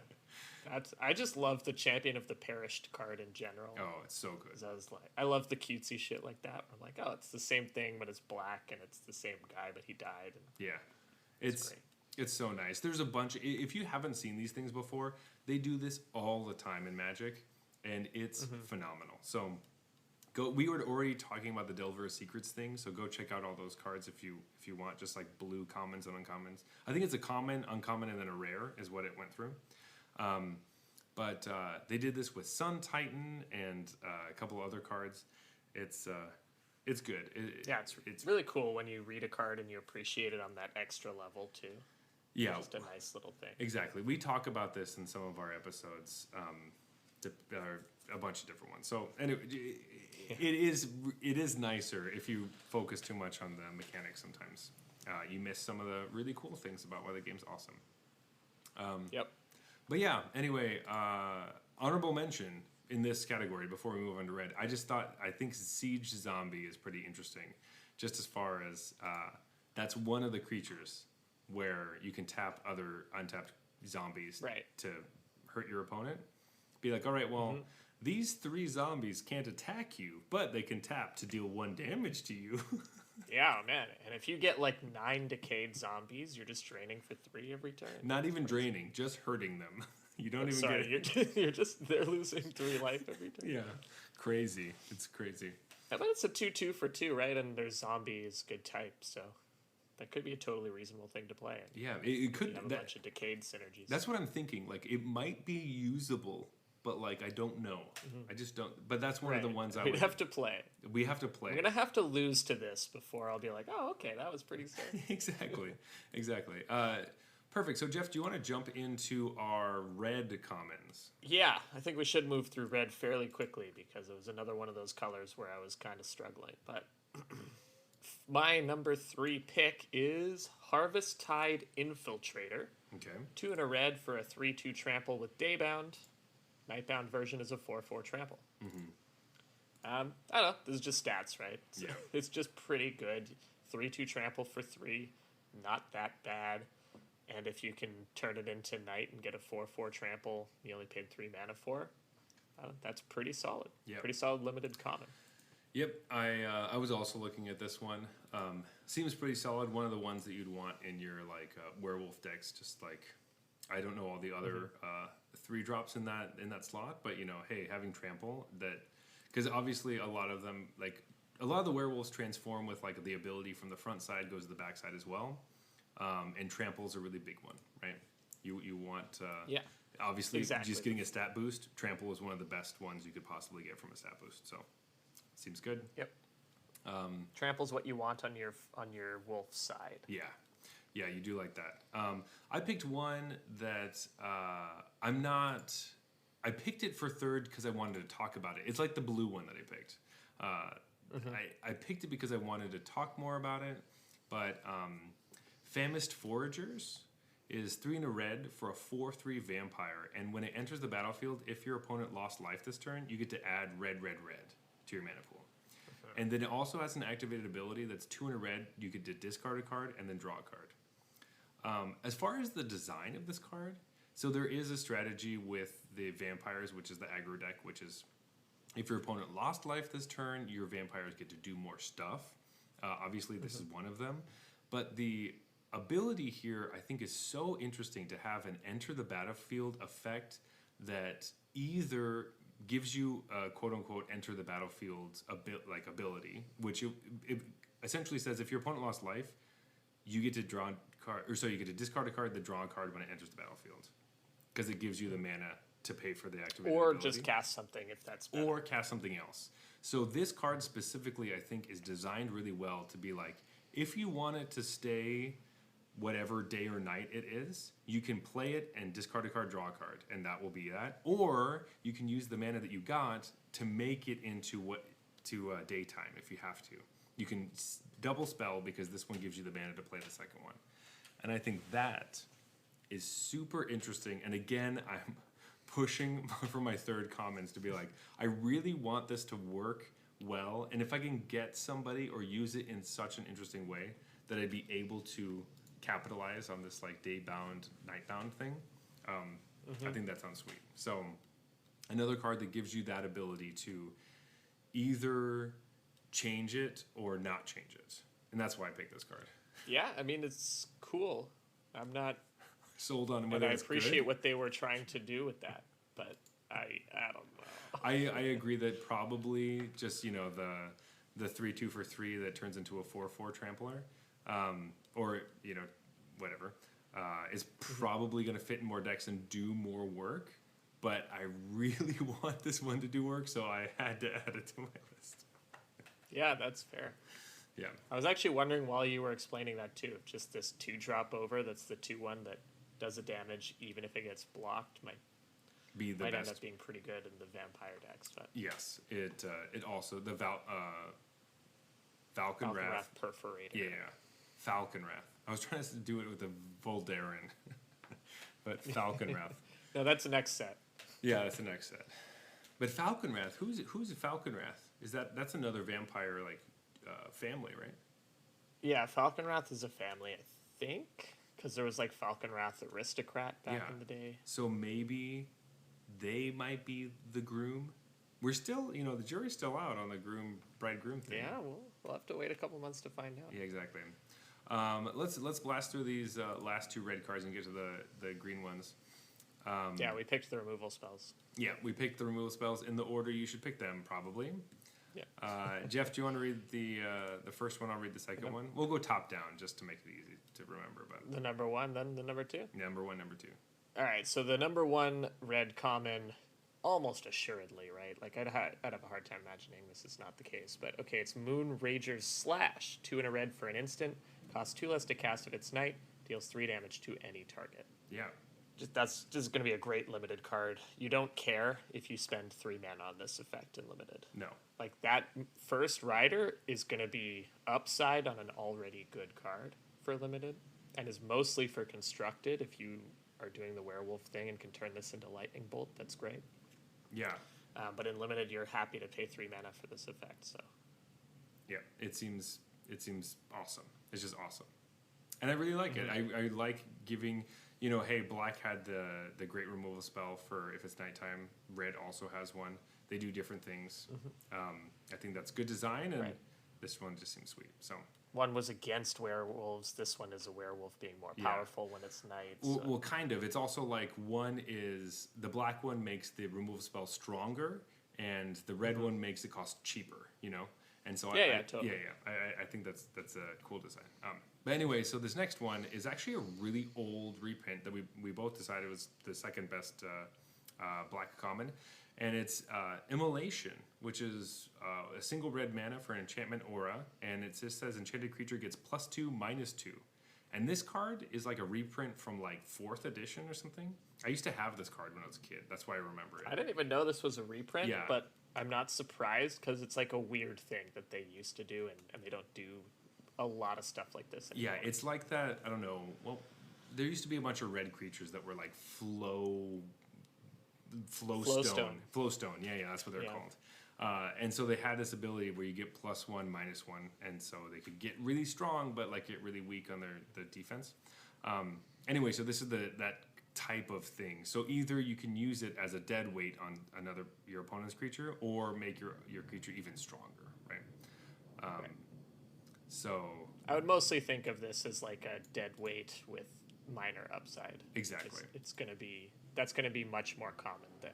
I just love the champion of the perished card in general. Oh, it's so good. I love the cutesy shit like that. I'm like, oh, it's the same thing, but it's black, and it's the same guy, but he died. And Yeah, it's great. It's so nice. There's a bunch. If you haven't seen these things before, they do this all the time in Magic, and it's phenomenal. So, we were already talking about the Delver of Secrets thing, so go check out all those cards if you want, just like blue commons and uncommons. I think it's a common, uncommon, and then a rare is what it went through. But they did this with Sun Titan and a couple other cards. It's good. It's really cool when you read a card and you appreciate it on that extra level too. Yeah, just a nice little thing. Exactly. We talk about this in some of our episodes, a bunch of different ones. So anyway, it is nicer if you focus too much on the mechanics. Sometimes you miss some of the really cool things about why the game's awesome. Yep. But yeah, anyway, honorable mention in this category before we move on to red. I think Siege Zombie is pretty interesting, just as far as that's one of the creatures where you can tap other untapped zombies to hurt your opponent. Be like, all right, well, these 3 zombies can't attack you, but they can tap to deal 1 damage to you. Yeah, man. And if you get like 9 decayed zombies, you're just draining for 3 every turn. Not even draining, just hurting them. You don't even get... they're losing 3 life every turn. Yeah, crazy. It's crazy. But it's a 2/2 for 2, right? And their zombie is good type, so that could be a totally reasonable thing to play. Yeah, it could. You have a bunch of decayed synergies. That's what I'm thinking. Like, it might be usable, but like, I don't know. I just don't. But that's one of the ones We'd have to play. We have to play. I'm gonna have to lose to this before I'll be like, oh, okay, that was pretty sick. Exactly. Perfect. So, Jeff, do you want to jump into our red commons? Yeah, I think we should move through red fairly quickly because it was another one of those colors where I was kind of struggling. But my number 3 pick is Harvest Tide Infiltrator. Okay. 2 in a red for a 3/2 trample with Daybound. Nightbound version is a 4/4 trample. I don't know. This is just stats, right? So yeah. It's just pretty good. 3/2 trample for 3. Not that bad. And if you can turn it into night and get a 4/4 trample, you only paid 3 mana for. That's pretty solid. Yep. Pretty solid limited common. Yep, I was also looking at this one. Seems pretty solid. One of the ones that you'd want in your like werewolf decks. Just like I don't know all the other 3-drops in that slot, but hey, having trample that because obviously a lot of them like a lot of the werewolves transform with like the ability from the front side goes to the back side as well. And trample's a really big one, right? You want obviously just getting a stat boost. Trample is one of the best ones you could possibly get from a stat boost. So seems good. Yep. Trample's what you want on your wolf side. Yeah, you do like that. I picked one that I'm not. I picked it for third because I wanted to talk about it. It's like the blue one that I picked. I picked it because I wanted to talk more about it, but. Famished Foragers is 3 in a red for a 4/3 vampire, and when it enters the battlefield, if your opponent lost life this turn, you get to add red to your mana pool. And then it also has an activated ability that's 2 in a red. You get to discard a card and then draw a card. As far as the design of this card, so there is a strategy with the vampires, which is the aggro deck, which is if your opponent lost life this turn, your vampires get to do more stuff. Obviously, this is one of them. But the ability here, I think, is so interesting to have an enter the battlefield effect that either gives you a quote-unquote enter the battlefield ability, which it essentially says if your opponent lost life, you get to draw a card, or so you get to discard a card, then draw a card when it enters the battlefield, because it gives you the mana to pay for the activated Or ability. just cast something if that's better. Or cast something else. So this card specifically, I think, is designed really well to be like, if you want it to stay whatever day or night it is, you can play it and discard a card, draw a card, and that will be that. Or you can use the mana that you got to make it into daytime if you have to. You can double spell because this one gives you the mana to play the second one. And I think that is super interesting. And again, I'm pushing for my third comments to be like, I really want this to work well. And if I can get somebody or use it in such an interesting way that I'd be able to capitalize on this like day bound, night bound thing, I think that sounds sweet. So another card that gives you that ability to either change it or not change it. And that's why I picked this card. Yeah, I mean, it's cool. I'm not Sold on and whether I it's appreciate good. what they were trying to do with that, but I don't know. I agree that probably just, you know, the 3/2 for 3 that turns into a 4/4 trampler, or, you know, whatever, is probably going to fit in more decks and do more work. But I really want this one to do work, so I had to add it to my list. Yeah, that's fair. Yeah. I was actually wondering while you were explaining that too, if just this 2-drop over, that's the 2/1 that does the damage even if it gets blocked, might Be the end best. up being pretty good in the vampire decks. But Yes, it also the Falcon Falcon Wrath. Wrath Perforator. Yeah, Falcon Wrath. I was trying to do it with a Voldaren, but Falcon Wrath. No, that's the next set. Yeah, that's the next set. But Falcon Wrath, who's Falcon Wrath? That's another vampire like family, right? Yeah, Falcon Wrath is a family, I think, because there was like Falcon Wrath Aristocrat back in the day. So maybe they might be the groom. We're still, you know, the jury's still out on the bride-groom thing. Yeah, we'll have to wait a couple months to find out. Yeah, exactly. Let's blast through these last two red cards and get to the green ones. Yeah, we picked the removal spells. Yeah, we picked the removal spells in the order you should pick them, probably. Yeah. Jeff, do you want to read the first one? I'll read the second one. We'll go top down just to make it easy to remember. But The number 1, then the number 2. number 1, number 2. All right, so the number 1 red common, almost assuredly, right? Like I'd have a hard time imagining this is not the case. But okay, it's Moon Rager's Slash, 2 and a red for an instant, costs 2 less to cast if it's night, deals 3 damage to any target. Yeah. That's just going to be a great limited card. You don't care if you spend 3 mana on this effect in limited. No. Like that first rider is going to be upside on an already good card for limited, and is mostly for constructed. If you are doing the werewolf thing and can turn this into lightning bolt, that's great. Yeah. But in limited, you're happy to pay 3 mana for this effect. So Yeah. It seems awesome. It's just awesome, and I really like it. I like giving. You know, hey, black had the great removal spell for if it's nighttime. Red also has one. They do different things. I think that's good design, and this one just seems sweet. So one was against werewolves. This one is a werewolf being more powerful when it's night. So. Well, kind of. It's also like one is the black one makes the removal spell stronger, and the red one makes it cost cheaper. You know, and so totally. I think that's a cool design. But anyway, so this next one is actually a really old reprint that we both decided was the second best black common, and it's Immolation, which is a single red mana for an enchantment aura, and it just says enchanted creature gets +2, -2. And this card is like a reprint from like 4th edition or something. I used to have this card when I was a kid. That's why I remember it. I didn't even know this was a reprint, Yeah. but I'm not surprised because it's like a weird thing that they used to do, and they don't do a lot of stuff like this anymore. Yeah, it's like that. I don't know. Well, there used to be a bunch of red creatures that were like Flowstone. Flowstone. Yeah, that's what they're called. And so they had this ability where you get +1, -1, and so they could get really strong, but like get really weak on the defense. Anyway, so this is that type of thing. So either you can use it as a dead weight on your opponent's creature, or make your creature even stronger, right? Right. So I would mostly think of this as like a dead weight with minor upside. exactly. That's gonna be much more common than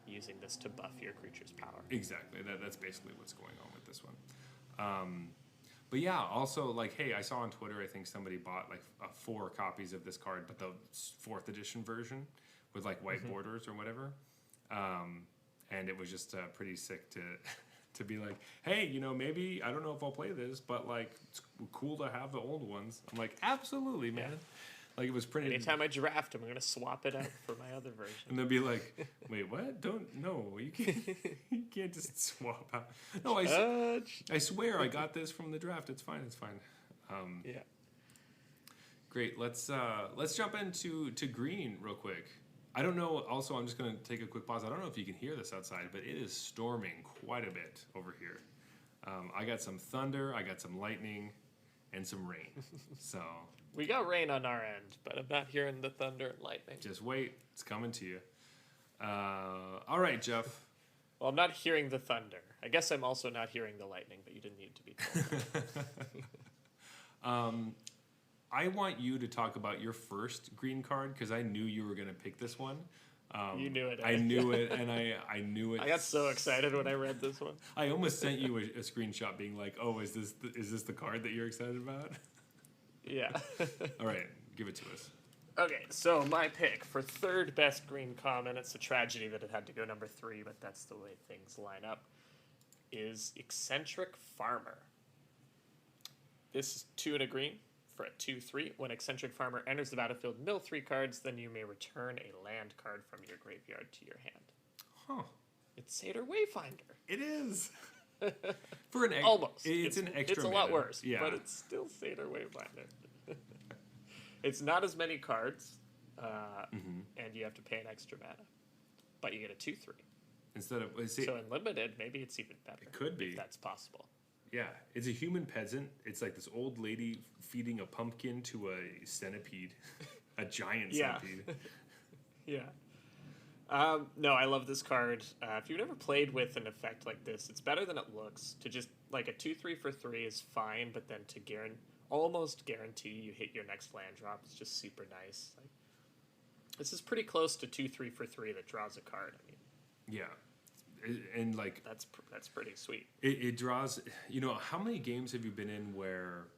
using this to buff your creature's power. Exactly. That's basically what's going on with this one. But yeah, also like, hey, I saw on Twitter, I think somebody bought like 4 copies of this card, but the 4th edition version with like white borders or whatever. And it was just pretty sick to be like, hey, maybe I don't know if I'll play this, but like it's cool to have the old ones. I'm like, absolutely, man. Yeah. Like it was printed. Anytime I draft, I'm gonna swap it out for my other version. And they'll be like, wait, what? You can't just swap out. No, I swear I got this from the draft. It's fine. Yeah. Great. Let's jump into green real quick. I don't know. Also, I'm just going to take a quick pause. I don't know if you can hear this outside, but it is storming quite a bit over here. I got some thunder, I got some lightning, and some rain. So We got rain on our end, but I'm not hearing the thunder and lightning. just wait. It's coming to you. All right, Jeff. Well, I'm not hearing the thunder. I guess I'm also not hearing the lightning, but you didn't need to be told. I want you to talk about your first green card because I knew you were going to pick this one. You knew it. I knew it, and I knew it. I got so excited when I read this one. I almost sent you a screenshot being like, "Oh, is this the card that you're excited about?" Yeah. All right, give it to us. Okay, so my pick for third best green common, it's a tragedy that it had to go number 3, but that's the way things line up, is Eccentric Farmer. This is 2 and a green for a 2/3. When Eccentric Farmer enters the battlefield, mill 3 cards, then you may return a land card from your graveyard to your hand. Huh. It's Seder Wayfinder. It is. For an Almost. It's an extra. It's a lot mana. worse, Yeah. but it's still Seder Wayfinder. It's not as many cards, and you have to pay an extra mana, but you get a 2/3. Instead of So in limited, maybe it's even better. It could be. If that's possible. Yeah, it's a human peasant. It's like this old lady feeding a pumpkin to a centipede, a giant Yeah. centipede. Yeah. No, I love this card. If you've never played with an effect like this, it's better than it looks. To just, like, a 2/3 for 3 is fine, but then to almost guarantee you hit your next land drop is just super nice. Like, this is pretty close to 2/3 for 3 that draws a card. I mean, Yeah. And like that's pretty sweet. it draws. How many games have you been in where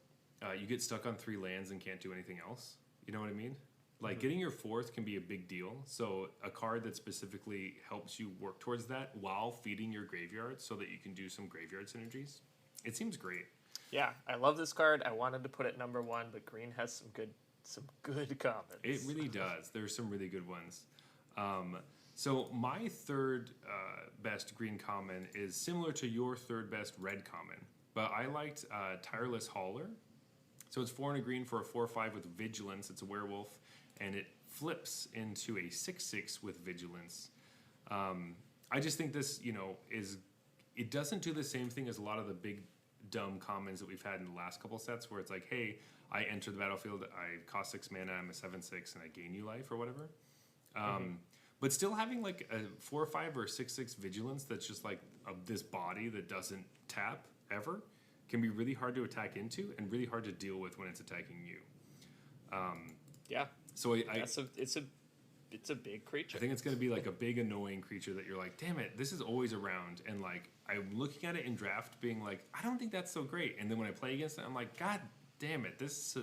you get stuck on 3 lands and can't do anything else? You know what I mean? Like getting your 4th can be a big deal. So a card that specifically helps you work towards that while feeding your graveyard, so that you can do some graveyard synergies. It seems great. Yeah, I love this card. I wanted to put it number 1, but green has some good comments. It really does. There's some really good ones. So my third best green common is similar to your third best red common, but I liked Tireless Hauler. So it's 4 and a green for a 4/5 with Vigilance. It's a werewolf, and it flips into a 6/6 with Vigilance. I just think this, it doesn't do the same thing as a lot of the big dumb commons that we've had in the last couple sets, where it's like, hey, I enter the battlefield, I cost 6 mana, I'm a 7/6, and I gain you life or whatever. But still having like a 4/5 or 6/6 Vigilance that's just like this body that doesn't tap ever can be really hard to attack into and really hard to deal with when it's attacking you. Yeah. So it's a big creature. I think it's going to be like a big annoying creature that you're like, damn it, this is always around. And like I'm looking at it in draft being like, I don't think that's so great. And then when I play against it, I'm like, God damn it, this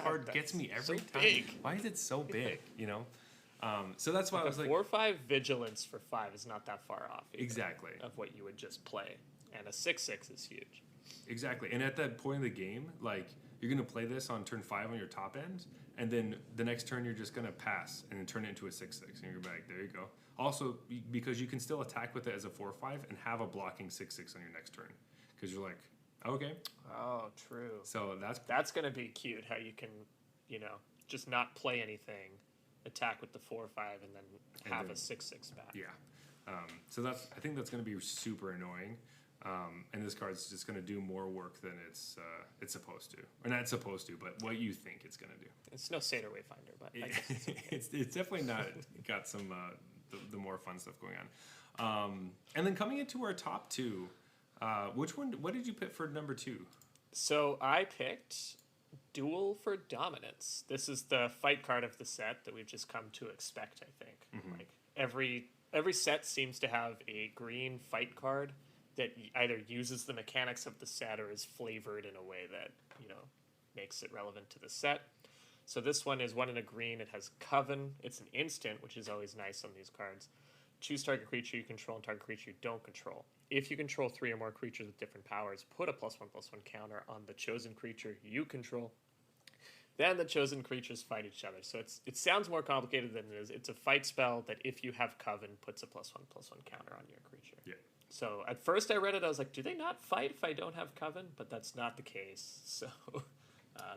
card gets me every so time. big. Why is it so big? So that's why I was like, 4/5 Vigilance for 5 is not that far off. Either exactly. Of what you would just play, and a 6/6 is huge. Exactly. And at that point of the game, like you're going to play this on turn 5 on your top end, and then the next turn you're just going to pass and then turn it into a 6/6, and you're like, there you go. Also, because you can still attack with it as a 4/5 and have a blocking 6/6 on your next turn, because you're like, okay. Oh, true. So that's going to be cute. How you can, just not play anything, attack with the 4/5, and then have a 6/6 back. Yeah. So I think that's going to be super annoying. And this card's just going to do more work than it's supposed to, or not supposed to, but what you think it's going to do. It's no Satyr Wayfinder, but I guess it's okay. It's definitely not got some the more fun stuff going on. And then coming into our top two, what did you pick for number two? So I picked Duel for Dominance. This is the fight card of the set that we've just come to expect, I think. Mm-hmm. Like every set seems to have a green fight card that either uses the mechanics of the set or is flavored in a way that, makes it relevant to the set. So this one is 1 in a green. It has Coven. It's an instant, which is always nice on these cards. Choose target creature you control and target creature you don't control. If you control 3 or more creatures with different powers, put a +1/+1 counter on the chosen creature you control. Then the chosen creatures fight each other. So it sounds more complicated than it is. It's a fight spell that if you have Coven, puts a +1/+1 counter on your creature. Yeah. So at first I read it, I was like, do they not fight if I don't have Coven? But that's not the case. So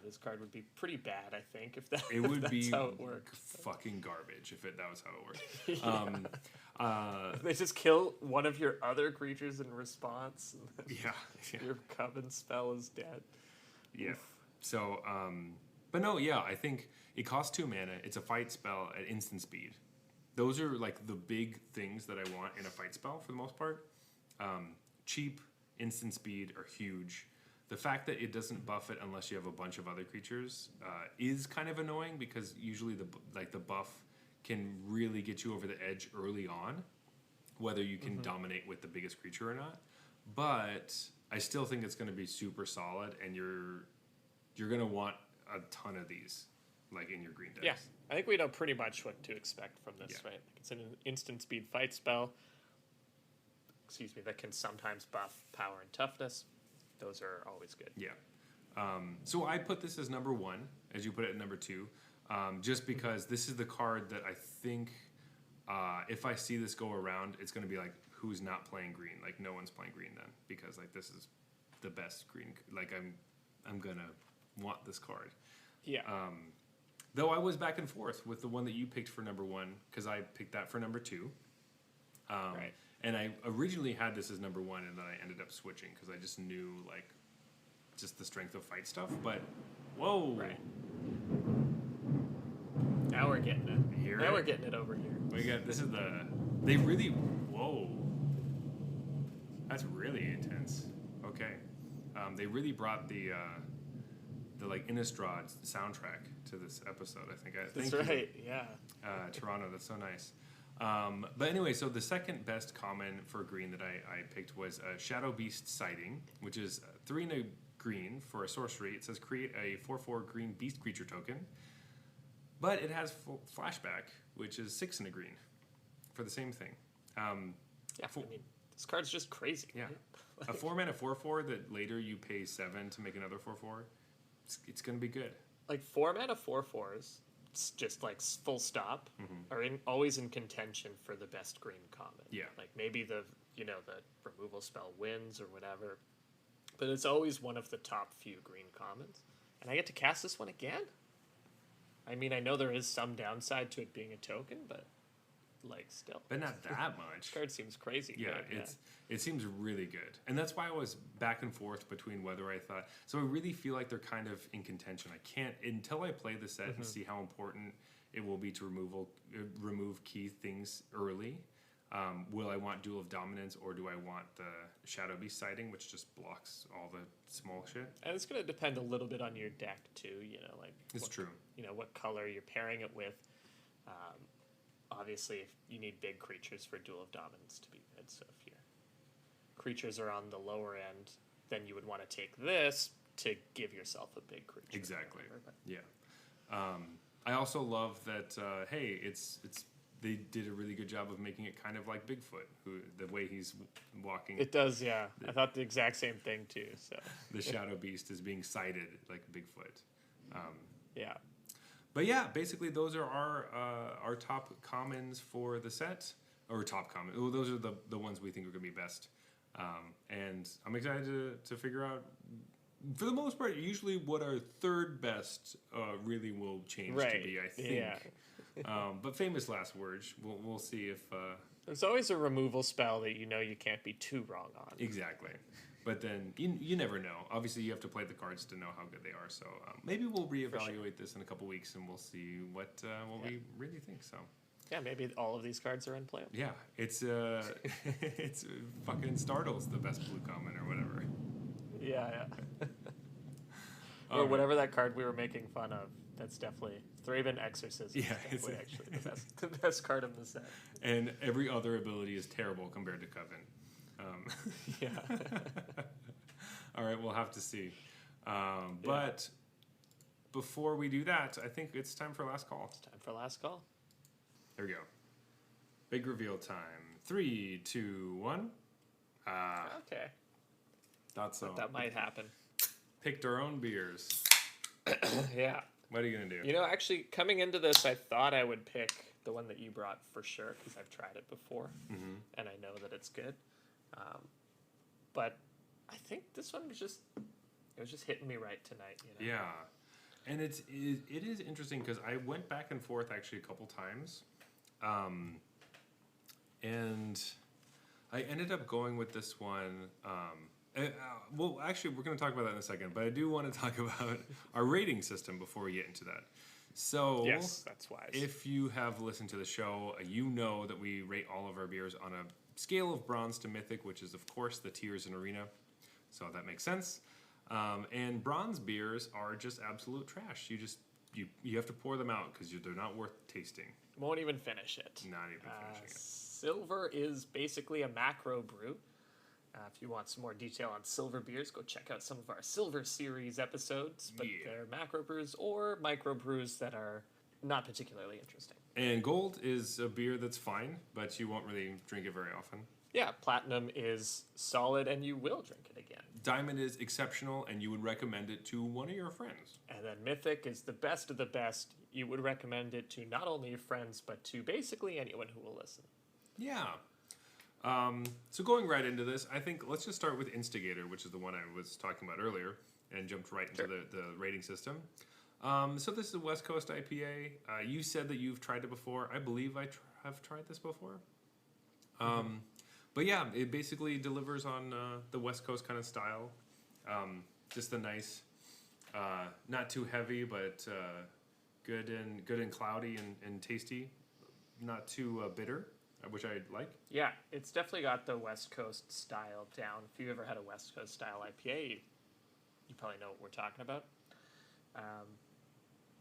this card would be pretty bad, I think, if it would that's be how it works. Fucking garbage if that was how it worked. They just kill one of your other creatures in response. Yeah. Your Coven spell is dead. Yeah. So, but no, yeah, I think it costs 2 mana. It's a fight spell at instant speed. Those are like the big things that I want in a fight spell for the most part. Cheap, instant speed are huge. The fact that it doesn't buff it unless you have a bunch of other creatures is kind of annoying because usually the buff can really get you over the edge early on, whether you can dominate with the biggest creature or not. But I still think it's going to be super solid, and you're going to want a ton of these, like in your green decks. Yeah, I think we know pretty much what to expect from this, right? It's an instant speed fight spell. That can sometimes buff power and toughness. Those are always good. Yeah. So I put this as number 1, as you put it at number 2, just because this is the card that I think if I see this go around, it's going to be like, who's not playing green? Like, no one's playing green then, because like this is the best green. Like I'm going to want this card. Yeah. Though I was back and forth with the one that you picked for number 1, because I picked that for number 2. Right. And I originally had this as number 1, and then I ended up switching because I just knew like just the strength of fight stuff. But whoa! Right. Now we're getting it. We're getting it over here. They really whoa. That's really intense. Okay. They really brought the like Innistrad soundtrack to this episode. I think. That's right. Yeah. Toronto. That's so nice. But anyway, so the second best common for green that I picked was Shadow Beast Sighting, which is 3 in a green for a sorcery. It says create a 4/4 green beast creature token, but it has flashback, which is 6 in a green for the same thing. This card's just crazy. Yeah, right? a 4-mana 4/4 that later you pay 7 to make another 4/4. It's gonna be good. Like 4-mana 4/4s. Just like full stop are always in contention for the best green common. Yeah. Like maybe the removal spell wins or whatever, but it's always one of the top few green commons. And I get to cast this one again. I mean, I know there is some downside to it being a token, but like still. But not that much. This card seems crazy. Yeah, good. It seems really good. And that's why I was back and forth between whether I thought... So I really feel like they're kind of in contention. I can't... Until I play the set and see how important it will be to remove key things early, will I want Duel of Dominance, or do I want the Shadow Beast Sighting, which just blocks all the small shit? And it's going to depend a little bit on your deck, too. It's true. What color you're pairing it with. Obviously, if you need big creatures for Duel of Dominance to be good, so if your creatures are on the lower end, then you would want to take this to give yourself a big creature. Exactly. Yeah. I also love that. Hey, they did a really good job of making it kind of like Bigfoot, the way he's walking. It does, yeah. I thought the exact same thing too. So the Shadow Beast is being sighted like Bigfoot. Yeah. But yeah, basically those are our top commons for the set, or top common. Oh, those are the ones we think are going to be best. And I'm excited to figure out, for the most part, usually what our third best really will change to be, I think. Yeah. But famous last words. We'll see if There's always a removal spell that you can't be too wrong on. Exactly. But then you never know. Obviously, you have to play the cards to know how good they are. So maybe we'll reevaluate this in a couple weeks and we'll see what we really think. So yeah, maybe all of these cards are unplayable. yeah, it's it's fucking Startle's the best blue common or whatever. Yeah. Or whatever that card we were making fun of. That's definitely Thraben Exorcism. Yeah, is definitely actually the best card in the set. And every other ability is terrible compared to Coven. Yeah. All right, we'll have to see. But before we do that, I think it's time for last call. It's time for last call. There we go. Big reveal time. 3, 2, 1. Okay. Thought so. That might happen. Picked our own beers. Yeah. What are you going to do? Actually, coming into this, I thought I would pick the one that you brought for sure, because I've tried it before, and I know that it's good. But I think this one was just hitting me right tonight. Yeah. And it is interesting, because I went back and forth actually a couple times. And I ended up going with this one. Well, actually, we're going to talk about that in a second, but I do want to talk about our rating system before we get into that. So, yes, that's wise. If you have listened to the show, you know that we rate all of our beers on a scale of bronze to mythic, which is, of course, the tiers in Arena. So that makes sense. And bronze beers are just absolute trash. You have to pour them out because they're not worth tasting. Won't even finish it. Not even finishing it. Silver is basically a macro brew. If you want some more detail on silver beers, go check out some of our Silver Series episodes. But they're macro brews or micro brews that are not particularly interesting. And gold is a beer that's fine, but you won't really drink it very often. Yeah, platinum is solid and you will drink it again. Diamond is exceptional and you would recommend it to one of your friends. And then mythic is the best of the best. You would recommend it to not only your friends, but to basically anyone who will listen. Yeah. So going right into this, I think let's just start with Instigator, which is the one I was talking about earlier, and jumped right into the rating system. So this is a West Coast IPA. You said that you've tried it before. I believe I have tried this before. But yeah, it basically delivers on the West Coast kind of style. Just a nice, not too heavy, but good and cloudy and tasty. Not too bitter, which I like. Yeah, it's definitely got the West Coast style down. If you've ever had a West Coast style IPA, you probably know what we're talking about.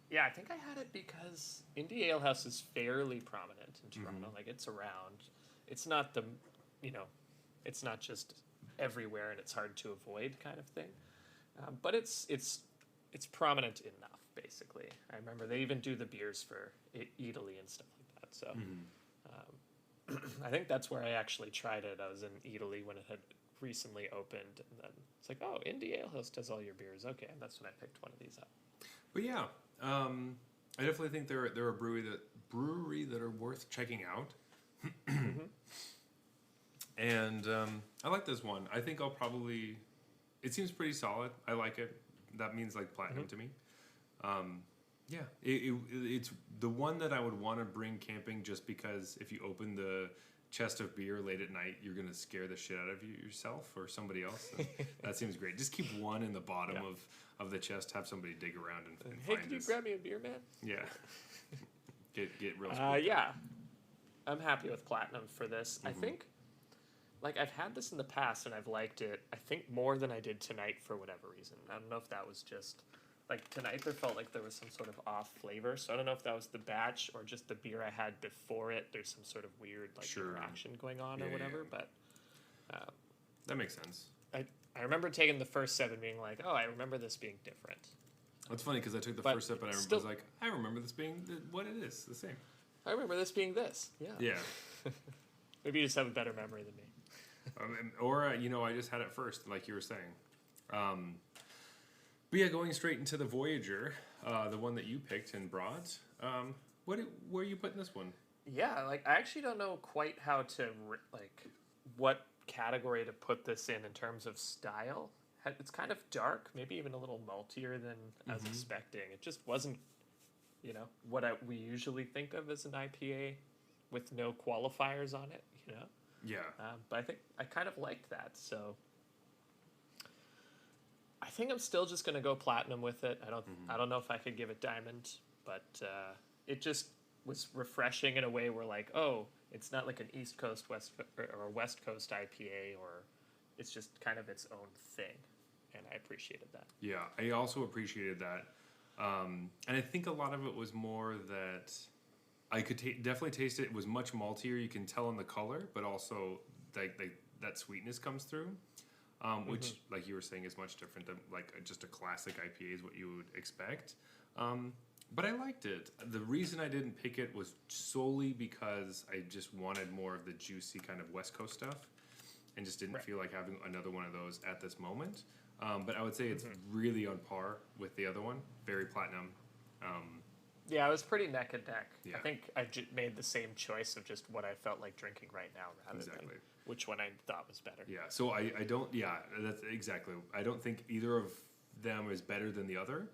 Yeah, I think I had it because Indie Ale House is fairly prominent in Toronto. Like, it's around. It's not the, it's not just everywhere and it's hard to avoid kind of thing. But it's prominent enough, basically. I remember they even do the beers for Italy and stuff like that. So I think that's where I actually tried it. I was in Italy when it had recently opened, and then it's like, oh, Indie Ale House does all your beers. Okay, and that's when I picked one of these up. But yeah, I definitely think they're a brewery that are worth checking out. And I like this one. I think I'll probably. It seems pretty solid. I like it. That means like platinum to me. Yeah, it's the one that I would want to bring camping just because if you open the chest of beer late at night, you're going to scare the shit out of yourself or somebody else. That seems great. Just keep one in the bottom of the chest, have somebody dig around and hey, find can you grab me a beer, man? Yeah. get real yeah. I'm happy with platinum for this. I think, like, I've had this in the past and I've liked it, I think, more than I did tonight for whatever reason. I don't know if that was just... Like, tonight there felt like there was some sort of off flavor, so I don't know if that was the batch or just the beer I had before it. There's some sort of weird, like, interaction going on or whatever, but... that makes sense. I remember taking the first sip and being like, oh, I remember this being different. That's funny, because I took the first sip and I was like, I remember this being what it is, the same. I remember this being this, yeah. Yeah. Maybe you just have a better memory than me. Or, I just had it first, like you were saying. But yeah, going straight into the Voyager, the one that you picked and brought, where are you putting this one? Yeah, like, I actually don't know quite how to, what category to put this in terms of style. It's kind of dark, maybe even a little maltier than I was expecting. It just wasn't, what we usually think of as an IPA with no qualifiers on it. you know. Yeah. But I think I kind of liked that, so I think I'm still just gonna go platinum with it. I don't know if I could give it diamond, but it just was refreshing in a way where like, oh, it's not like an East Coast or West Coast IPA, or it's just kind of its own thing, and I appreciated that. Yeah, I also appreciated that, and I think a lot of it was more that I could definitely taste it. It was much maltier. You can tell in the color, but also that sweetness comes through, which, like you were saying, is much different than like just a classic IPA is what you would expect. But I liked it. The reason I didn't pick it was solely because I just wanted more of the juicy kind of West Coast stuff, and just didn't feel like having another one of those at this moment. But I would say it's really on par with the other one. Very platinum. Yeah, I was pretty neck and neck. Yeah. I think I made the same choice of just what I felt like drinking right now rather than which one I thought was better. Yeah, so I don't, yeah, that's exactly. I don't think either of them is better than the other.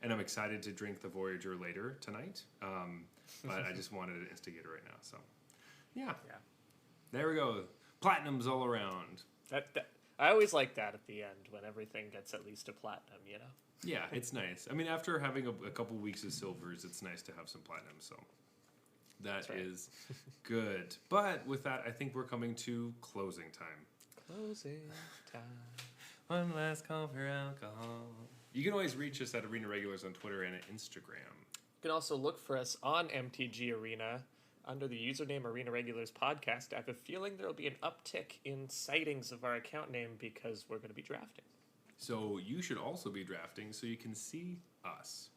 And I'm excited to drink the Voyager later tonight. But I just wanted to instigate it right now. So, yeah. There we go. Platinums all around. I always like that at the end when everything gets at least a platinum, you know? Yeah, it's nice. I mean, after having a couple weeks of silvers, it's nice to have some platinums. So that is good. But with that, I think we're coming to closing time. Closing time. One last call for alcohol. You can always reach us at Arena Regulars on Twitter and at Instagram. You can also look for us on MTG Arena under the username Arena Regulars Podcast. I have a feeling there will be an uptick in sightings of our account name because we're going to be drafting. So you should also be drafting so you can see us.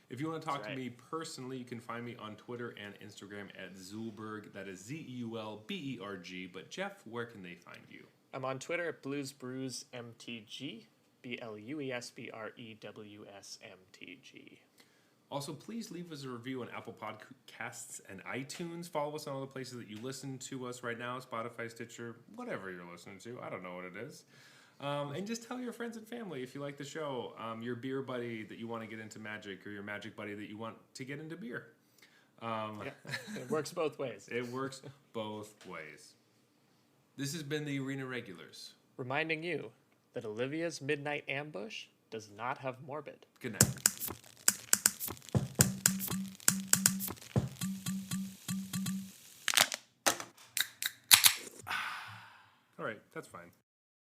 If you want to talk to me personally, you can find me on Twitter and Instagram at Zulberg. That is Zeulberg. But Jeff, where can they find you? I'm on Twitter at BluesBrewsMTG. BluesBrewsMTG. Also, please leave us a review on Apple Podcasts and iTunes. Follow us on all the places that you listen to us right now, Spotify, Stitcher, whatever you're listening to. I don't know what it is. And just tell your friends and family if you like the show, your beer buddy that you want to get into Magic, or your Magic buddy that you want to get into beer. It works both ways. It works both ways. This has been the Arena Regulars. Reminding you that Olivia's Midnight Ambush does not have morbid. Good night. All right, that's fine.